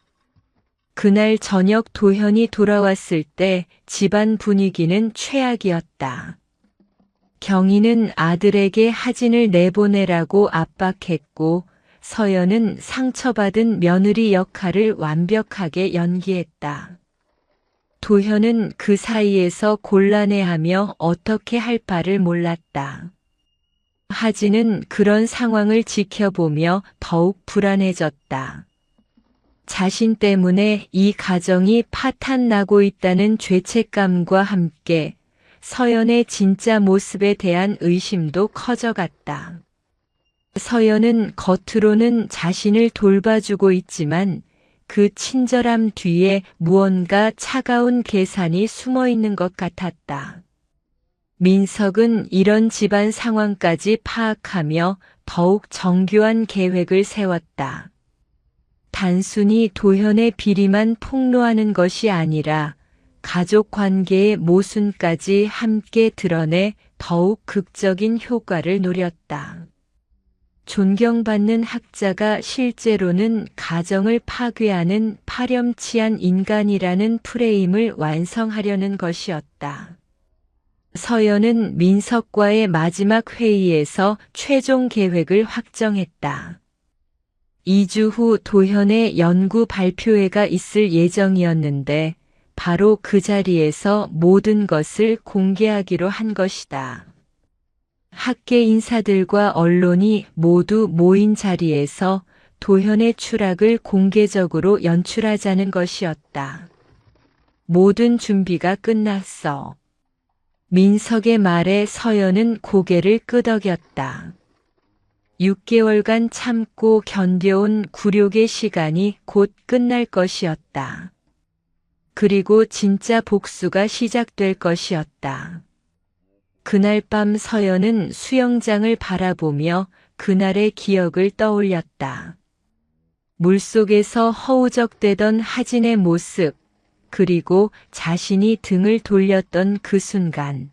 그날 저녁 도현이 돌아왔을 때 집안 분위기는 최악이었다. 경희는 아들에게 하진을 내보내라고 압박했고 서연은 상처받은 며느리 역할을 완벽하게 연기했다. 도현은 그 사이에서 곤란해하며 어떻게 할 바를 몰랐다. 하진은 그런 상황을 지켜보며 더욱 불안해졌다. 자신 때문에 이 가정이 파탄나고 있다는 죄책감과 함께 서연의 진짜 모습에 대한 의심도 커져갔다. 서연은 겉으로는 자신을 돌봐주고 있지만 그 친절함 뒤에 무언가 차가운 계산이 숨어 있는 것 같았다. 민석은 이런 집안 상황까지 파악하며 더욱 정교한 계획을 세웠다. 단순히 도현의 비리만 폭로하는 것이 아니라 가족 관계의 모순까지 함께 드러내 더욱 극적인 효과를 노렸다. 존경받는 학자가 실제로는 가정을 파괴하는 파렴치한 인간이라는 프레임을 완성하려는 것이었다. 서연은 민석과의 마지막 회의에서 최종 계획을 확정했다. 2주 후 도현의 연구 발표회가 있을 예정이었는데 바로 그 자리에서 모든 것을 공개하기로 한 것이다. 학계 인사들과 언론이 모두 모인 자리에서 도현의 추락을 공개적으로 연출하자는 것이었다. 모든 준비가 끝났어. 민석의 말에 서연은 고개를 끄덕였다. 6개월간 참고 견뎌온 굴욕의 시간이 곧 끝날 것이었다. 그리고 진짜 복수가 시작될 것이었다. 그날 밤 서연은 수영장을 바라보며 그날의 기억을 떠올렸다. 물속에서 허우적대던 하진의 모습, 그리고 자신이 등을 돌렸던 그 순간.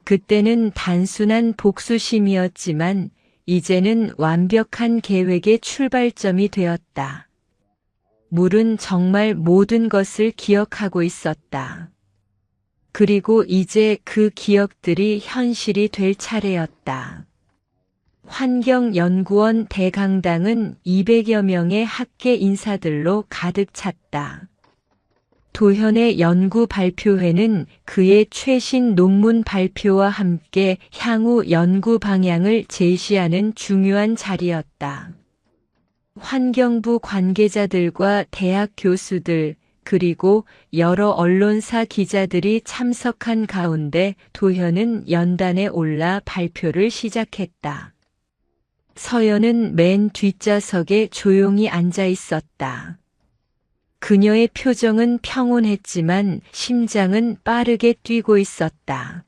그때는 단순한 복수심이었지만 이제는 완벽한 계획의 출발점이 되었다. 물은 정말 모든 것을 기억하고 있었다. 그리고 이제 그 기억들이 현실이 될 차례였다. 환경연구원 대강당은 200여 명의 학계 인사들로 가득 찼다. 도현의 연구 발표회는 그의 최신 논문 발표와 함께 향후 연구 방향을 제시하는 중요한 자리였다. 환경부 관계자들과 대학 교수들, 그리고 여러 언론사 기자들이 참석한 가운데 도현은 연단에 올라 발표를 시작했다. 서연은 맨 뒷좌석에 조용히 앉아 있었다. 그녀의 표정은 평온했지만 심장은 빠르게 뛰고 있었다.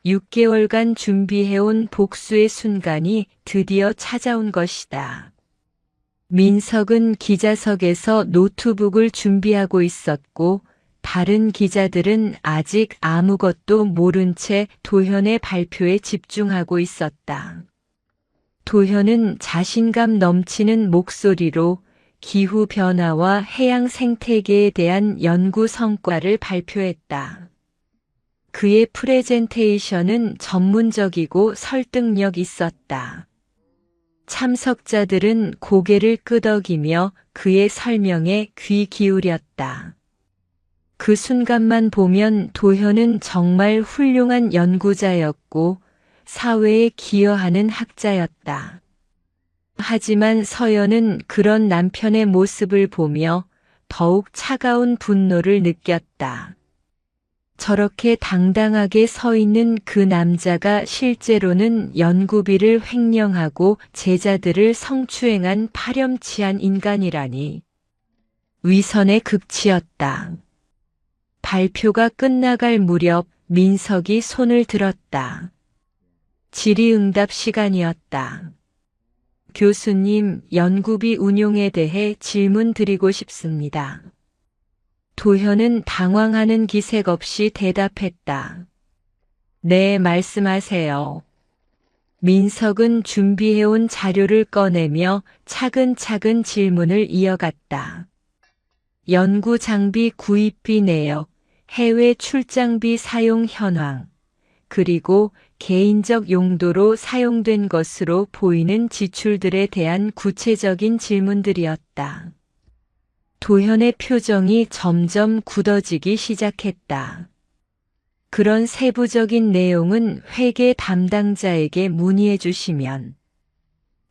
6개월간 준비해온 복수의 순간이 드디어 찾아온 것이다. 민석은 기자석에서 노트북을 준비하고 있었고 다른 기자들은 아직 아무것도 모른 채 도현의 발표에 집중하고 있었다. 도현은 자신감 넘치는 목소리로 기후변화와 해양 생태계에 대한 연구 성과를 발표했다. 그의 프레젠테이션은 전문적이고 설득력 있었다. 참석자들은 고개를 끄덕이며 그의 설명에 귀 기울였다. 그 순간만 보면 도현은 정말 훌륭한 연구자였고 사회에 기여하는 학자였다. 하지만 서연은 그런 남편의 모습을 보며 더욱 차가운 분노를 느꼈다. 저렇게 당당하게 서 있는 그 남자가 실제로는 연구비를 횡령하고 제자들을 성추행한 파렴치한 인간이라니. 위선의 극치였다. 발표가 끝나갈 무렵 민석이 손을 들었다. 질의응답 시간이었다. 교수님, 연구비 운용에 대해 질문 드리고 싶습니다. 도현은 당황하는 기색 없이 대답했다. 네, 말씀하세요. 민석은 준비해온 자료를 꺼내며 차근차근 질문을 이어갔다. 연구 장비 구입비 내역, 해외 출장비 사용 현황, 그리고 개인적 용도로 사용된 것으로 보이는 지출들에 대한 구체적인 질문들이었다. 도현의 표정이 점점 굳어지기 시작했다. 그런 세부적인 내용은 회계 담당자에게 문의해 주시면.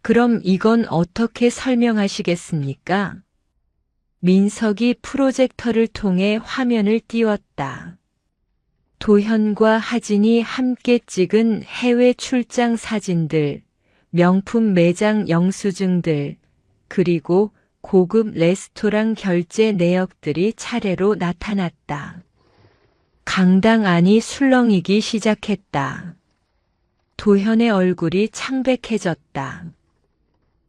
그럼 이건 어떻게 설명하시겠습니까? 민석이 프로젝터를 통해 화면을 띄웠다. 도현과 하진이 함께 찍은 해외 출장 사진들, 명품 매장 영수증들, 그리고 고급 레스토랑 결제 내역들이 차례로 나타났다. 강당 안이 술렁이기 시작했다. 도현의 얼굴이 창백해졌다.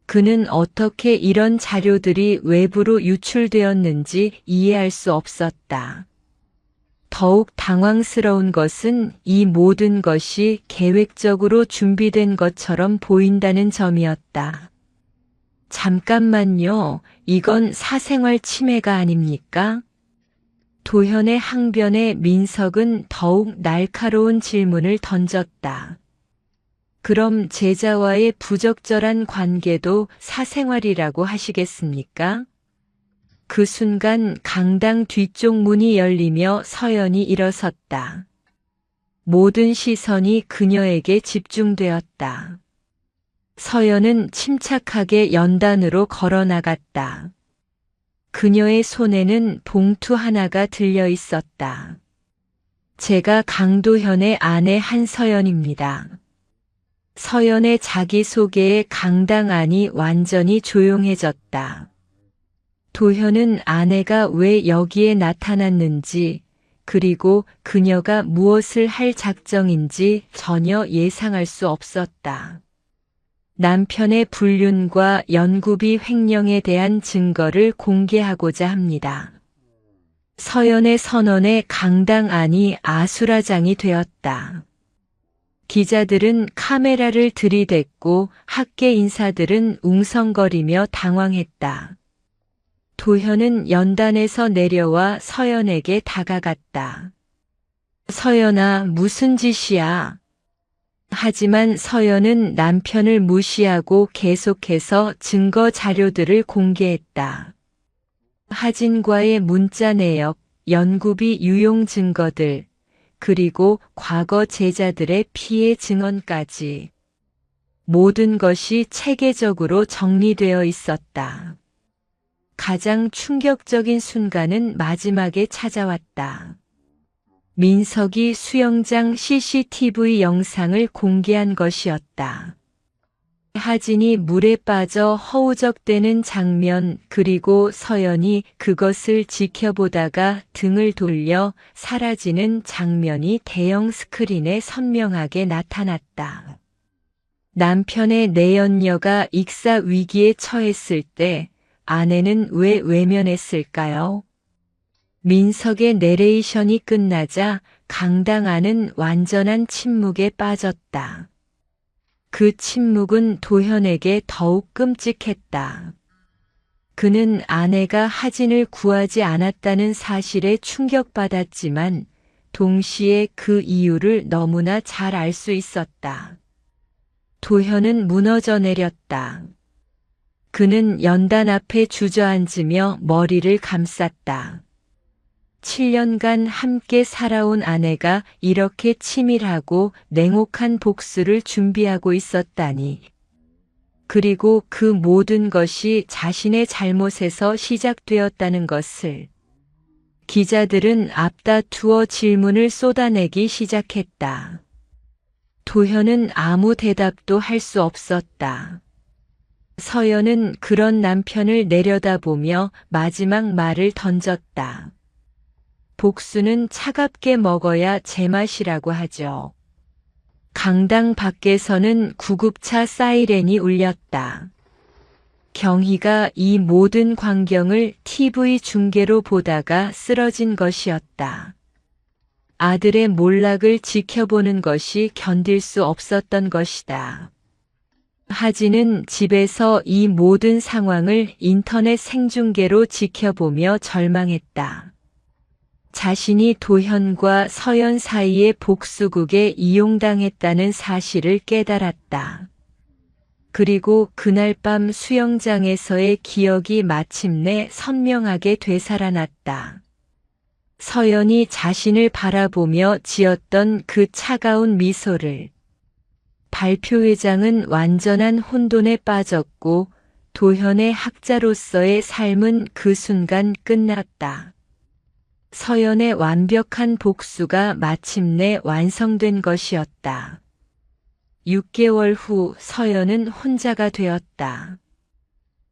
그는 어떻게 이런 자료들이 외부로 유출되었는지 이해할 수 없었다. 더욱 당황스러운 것은 이 모든 것이 계획적으로 준비된 것처럼 보인다는 점이었다. 잠깐만요, 이건 사생활 침해가 아닙니까? 도현의 항변에 민석은 더욱 날카로운 질문을 던졌다. 그럼 제자와의 부적절한 관계도 사생활이라고 하시겠습니까? 그 순간 강당 뒤쪽 문이 열리며 서연이 일어섰다. 모든 시선이 그녀에게 집중되었다. 서연은 침착하게 연단으로 걸어 나갔다. 그녀의 손에는 봉투 하나가 들려 있었다. 제가 강도현의 아내 한서연입니다. 서연의 자기소개에 강당안이 완전히 조용해졌다. 도현은 아내가 왜 여기에 나타났는지, 그리고 그녀가 무엇을 할 작정인지 전혀 예상할 수 없었다. 남편의 불륜과 연구비 횡령에 대한 증거를 공개하고자 합니다. 서연의 선언에 강당안이 아수라장이 되었다. 기자들은 카메라를 들이댔고 학계 인사들은 웅성거리며 당황했다. 도현은 연단에서 내려와 서연에게 다가갔다. 서연아, 무슨 짓이야? 하지만 서연은 남편을 무시하고 계속해서 증거 자료들을 공개했다. 하진과의 문자 내역, 연구비 유용 증거들, 그리고 과거 제자들의 피해 증언까지. 모든 것이 체계적으로 정리되어 있었다. 가장 충격적인 순간은 마지막에 찾아왔다. 민석이 수영장 CCTV 영상을 공개한 것이었다. 하진이 물에 빠져 허우적대는 장면, 그리고 서연이 그것을 지켜보다가 등을 돌려 사라지는 장면이 대형 스크린에 선명하게 나타났다. 남편의 내연녀가 익사 위기에 처했을 때 아내는 왜 외면했을까요? 민석의 내레이션이 끝나자 강당안은 완전한 침묵에 빠졌다. 그 침묵은 도현에게 더욱 끔찍했다. 그는 아내가 하진을 구하지 않았다는 사실에 충격받았지만 동시에 그 이유를 너무나 잘 알 수 있었다. 도현은 무너져 내렸다. 그는 연단 앞에 주저앉으며 머리를 감쌌다. 7년간 함께 살아온 아내가 이렇게 치밀하고 냉혹한 복수를 준비하고 있었다니. 그리고 그 모든 것이 자신의 잘못에서 시작되었다는 것을. 기자들은 앞다투어 질문을 쏟아내기 시작했다. 도현은 아무 대답도 할 수 없었다. 서연은 그런 남편을 내려다보며 마지막 말을 던졌다. 복수는 차갑게 먹어야 제맛이라고 하죠. 강당 밖에서는 구급차 사이렌이 울렸다. 경희가 이 모든 광경을 TV 중계로 보다가 쓰러진 것이었다. 아들의 몰락을 지켜보는 것이 견딜 수 없었던 것이다. 하진은 집에서 이 모든 상황을 인터넷 생중계로 지켜보며 절망했다. 자신이 도현과 서연 사이의 복수국에 이용당했다는 사실을 깨달았다. 그리고 그날 밤 수영장에서의 기억이 마침내 선명하게 되살아났다. 서연이 자신을 바라보며 지었던 그 차가운 미소를. 발표회장은 완전한 혼돈에 빠졌고 도현의 학자로서의 삶은 그 순간 끝났다. 서연의 완벽한 복수가 마침내 완성된 것이었다. 6개월 후 서연은 혼자가 되었다.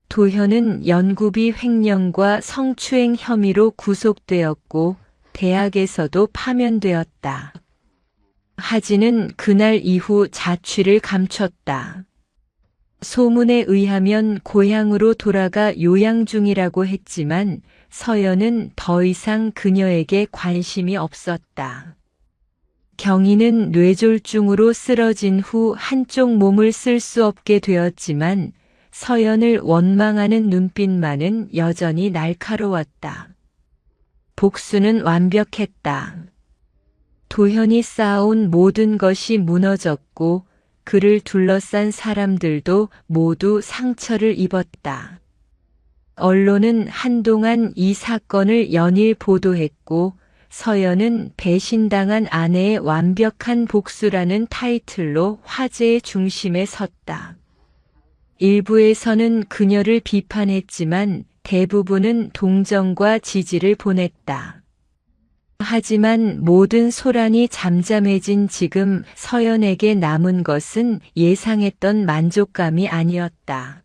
도현은 연구비 횡령과 성추행 혐의로 구속되었고 대학에서도 파면되었다. 하진은 그날 이후 자취를 감췄다. 소문에 의하면 고향으로 돌아가 요양 중이라고 했지만 서연은 더 이상 그녀에게 관심이 없었다. 경희는 뇌졸중으로 쓰러진 후 한쪽 몸을 쓸 수 없게 되었지만 서연을 원망하는 눈빛만은 여전히 날카로웠다. 복수는 완벽했다. 도현이 쌓아온 모든 것이 무너졌고 그를 둘러싼 사람들도 모두 상처를 입었다. 언론은 한동안 이 사건을 연일 보도했고 서연은 배신당한 아내의 완벽한 복수라는 타이틀로 화제의 중심에 섰다. 일부에서는 그녀를 비판했지만 대부분은 동정과 지지를 보냈다. 하지만 모든 소란이 잠잠해진 지금 서연에게 남은 것은 예상했던 만족감이 아니었다.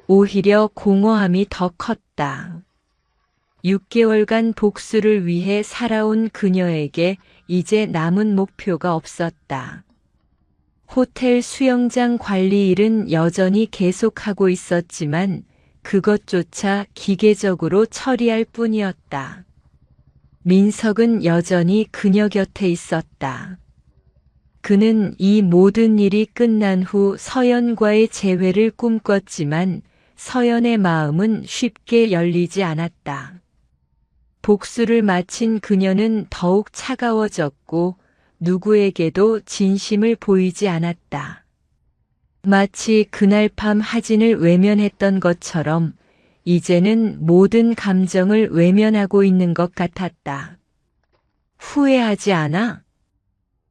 오히려 공허함이 더 컸다. 6개월간 복수를 위해 살아온 그녀에게 이제 남은 목표가 없었다. 호텔 수영장 관리 일은 여전히 계속하고 있었지만 그것조차 기계적으로 처리할 뿐이었다. 민석은 여전히 그녀 곁에 있었다. 그는 이 모든 일이 끝난 후 서연과의 재회를 꿈꿨지만 서연의 마음은 쉽게 열리지 않았다. 복수를 마친 그녀는 더욱 차가워졌고 누구에게도 진심을 보이지 않았다. 마치 그날 밤 하진을 외면했던 것처럼 이제는 모든 감정을 외면하고 있는 것 같았다. 후회하지 않아?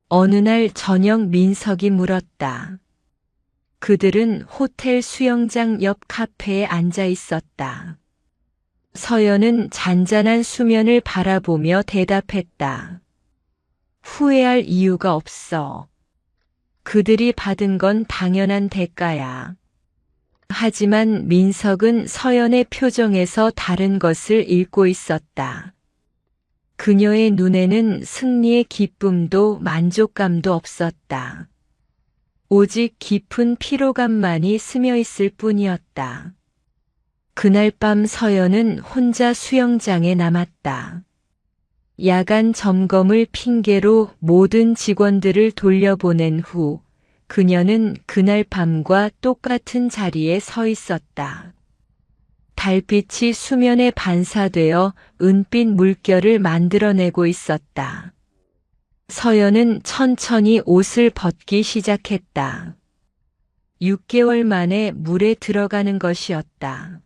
어느 날 저녁 민석이 물었다. 그들은 호텔 수영장 옆 카페에 앉아 있었다. 서연은 잔잔한 수면을 바라보며 대답했다. 후회할 이유가 없어. 그들이 받은 건 당연한 대가야. 하지만 민석은 서연의 표정에서 다른 것을 읽고 있었다. 그녀의 눈에는 승리의 기쁨도 만족감도 없었다. 오직 깊은 피로감만이 스며 있을 뿐이었다. 그날 밤 서연은 혼자 수영장에 남았다. 야간 점검을 핑계로 모든 직원들을 돌려보낸 후 그녀는 그날 밤과 똑같은 자리에 서 있었다. 달빛이 수면에 반사되어 은빛 물결을 만들어내고 있었다. 서연은 천천히 옷을 벗기 시작했다. 6개월 만에 물에 들어가는 것이었다.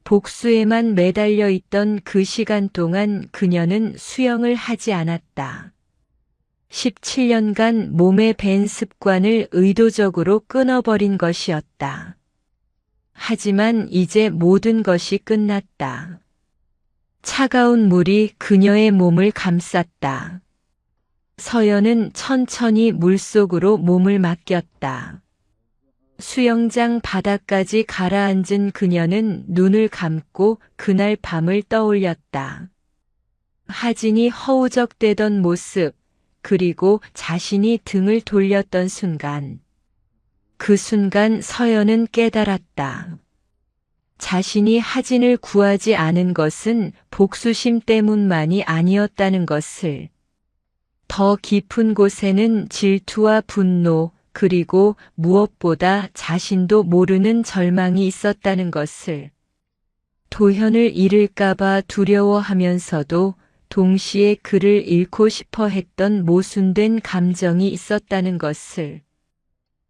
복수에만 매달려 있던 그 시간 동안 그녀는 수영을 하지 않았다. 17년간 몸에 밴 습관을 의도적으로 끊어버린 것이었다. 하지만 이제 모든 것이 끝났다. 차가운 물이 그녀의 몸을 감쌌다. 서연은 천천히 물속으로 몸을 맡겼다. 수영장 바닥까지 가라앉은 그녀는 눈을 감고 그날 밤을 떠올렸다. 하진이 허우적대던 모습, 그리고 자신이 등을 돌렸던 순간. 그 순간 서연은 깨달았다. 자신이 하진을 구하지 않은 것은 복수심 때문만이 아니었다는 것을. 더 깊은 곳에는 질투와 분노, 그리고 무엇보다 자신도 모르는 절망이 있었다는 것을. 도현을 잃을까봐 두려워하면서도 동시에 그를 잃고 싶어 했던 모순된 감정이 있었다는 것을.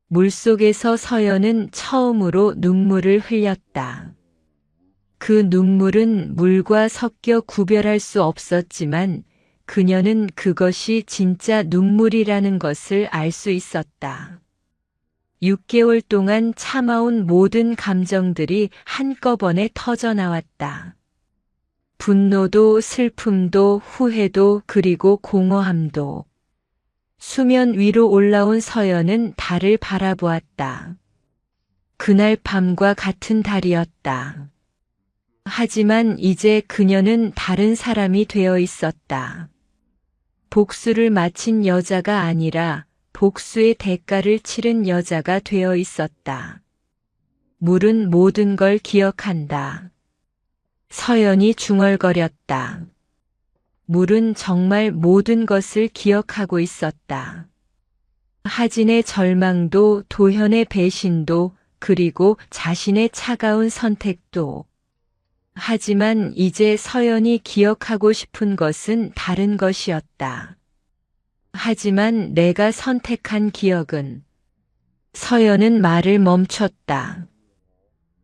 물속에서 서연은 처음으로 눈물을 흘렸다. 그 눈물은 물과 섞여 구별할 수 없었지만 그녀는 그것이 진짜 눈물이라는 것을 알 수 있었다. 6개월 동안 참아온 모든 감정들이 한꺼번에 터져나왔다. 분노도 슬픔도 후회도 그리고 공허함도. 수면 위로 올라온 서연은 달을 바라보았다. 그날 밤과 같은 달이었다. 하지만 이제 그녀는 다른 사람이 되어 있었다. 복수를 마친 여자가 아니라 복수의 대가를 치른 여자가 되어 있었다. 물은 모든 걸 기억한다. 서연이 중얼거렸다. 물은 정말 모든 것을 기억하고 있었다. 하진의 절망도 도현의 배신도 그리고 자신의 차가운 선택도. 하지만 이제 서연이 기억하고 싶은 것은 다른 것이었다. 하지만 내가 선택한 기억은. 서연은 말을 멈췄다.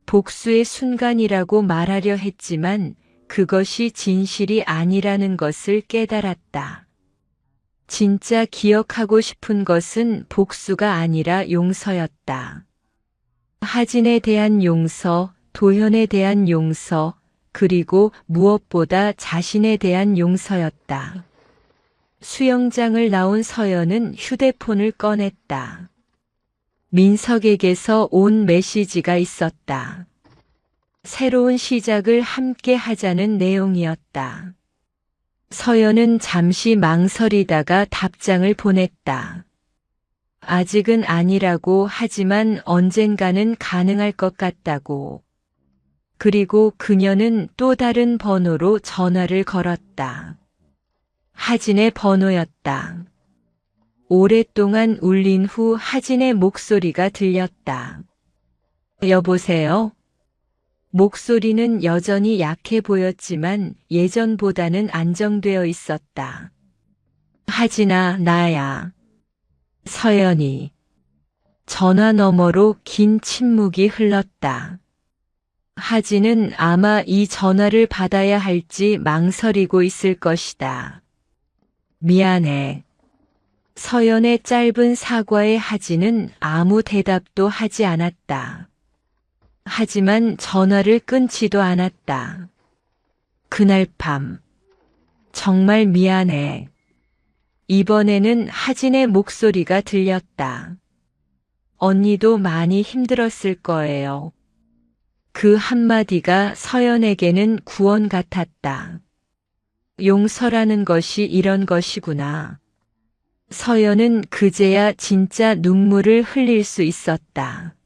복수의 순간이라고 말하려 했지만 그것이 진실이 아니라는 것을 깨달았다. 진짜 기억하고 싶은 것은 복수가 아니라 용서였다. 하진에 대한 용서, 도현에 대한 용서, 그리고 무엇보다 자신에 대한 용서였다. 수영장을 나온 서연은 휴대폰을 꺼냈다. 민석에게서 온 메시지가 있었다. 새로운 시작을 함께 하자는 내용이었다. 서연은 잠시 망설이다가 답장을 보냈다. 아직은 아니라고 하지만 언젠가는 가능할 것 같다고. 그리고 그녀는 또 다른 번호로 전화를 걸었다. 하진의 번호였다. 오랫동안 울린 후 하진의 목소리가 들렸다. 여보세요? 목소리는 여전히 약해 보였지만 예전보다는 안정되어 있었다. 하진아, 나야. 서연이. 전화 너머로 긴 침묵이 흘렀다. 하진은 아마 이 전화를 받아야 할지 망설이고 있을 것이다. 미안해. 서연의 짧은 사과에 하진은 아무 대답도 하지 않았다. 하지만 전화를 끊지도 않았다. 그날 밤. 정말 미안해. 이번에는 하진의 목소리가 들렸다. 언니도 많이 힘들었을 거예요. 그 한마디가 서연에게는 구원 같았다. 용서라는 것이 이런 것이구나. 서연은 그제야 진짜 눈물을 흘릴 수 있었다.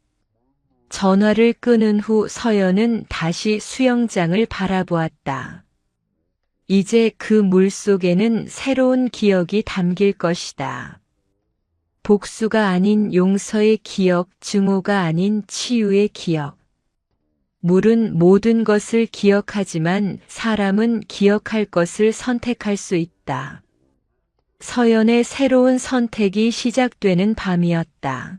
전화를 끊은 후 서연은 다시 수영장을 바라보았다. 이제 그 물속에는 새로운 기억이 담길 것이다. 복수가 아닌 용서의 기억, 증오가 아닌 치유의 기억. 물은 모든 것을 기억하지만 사람은 기억할 것을 선택할 수 있다. 서연의 새로운 선택이 시작되는 밤이었다.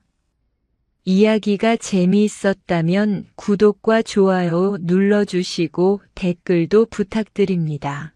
이야기가 재미있었다면 구독과 좋아요 눌러주시고 댓글도 부탁드립니다.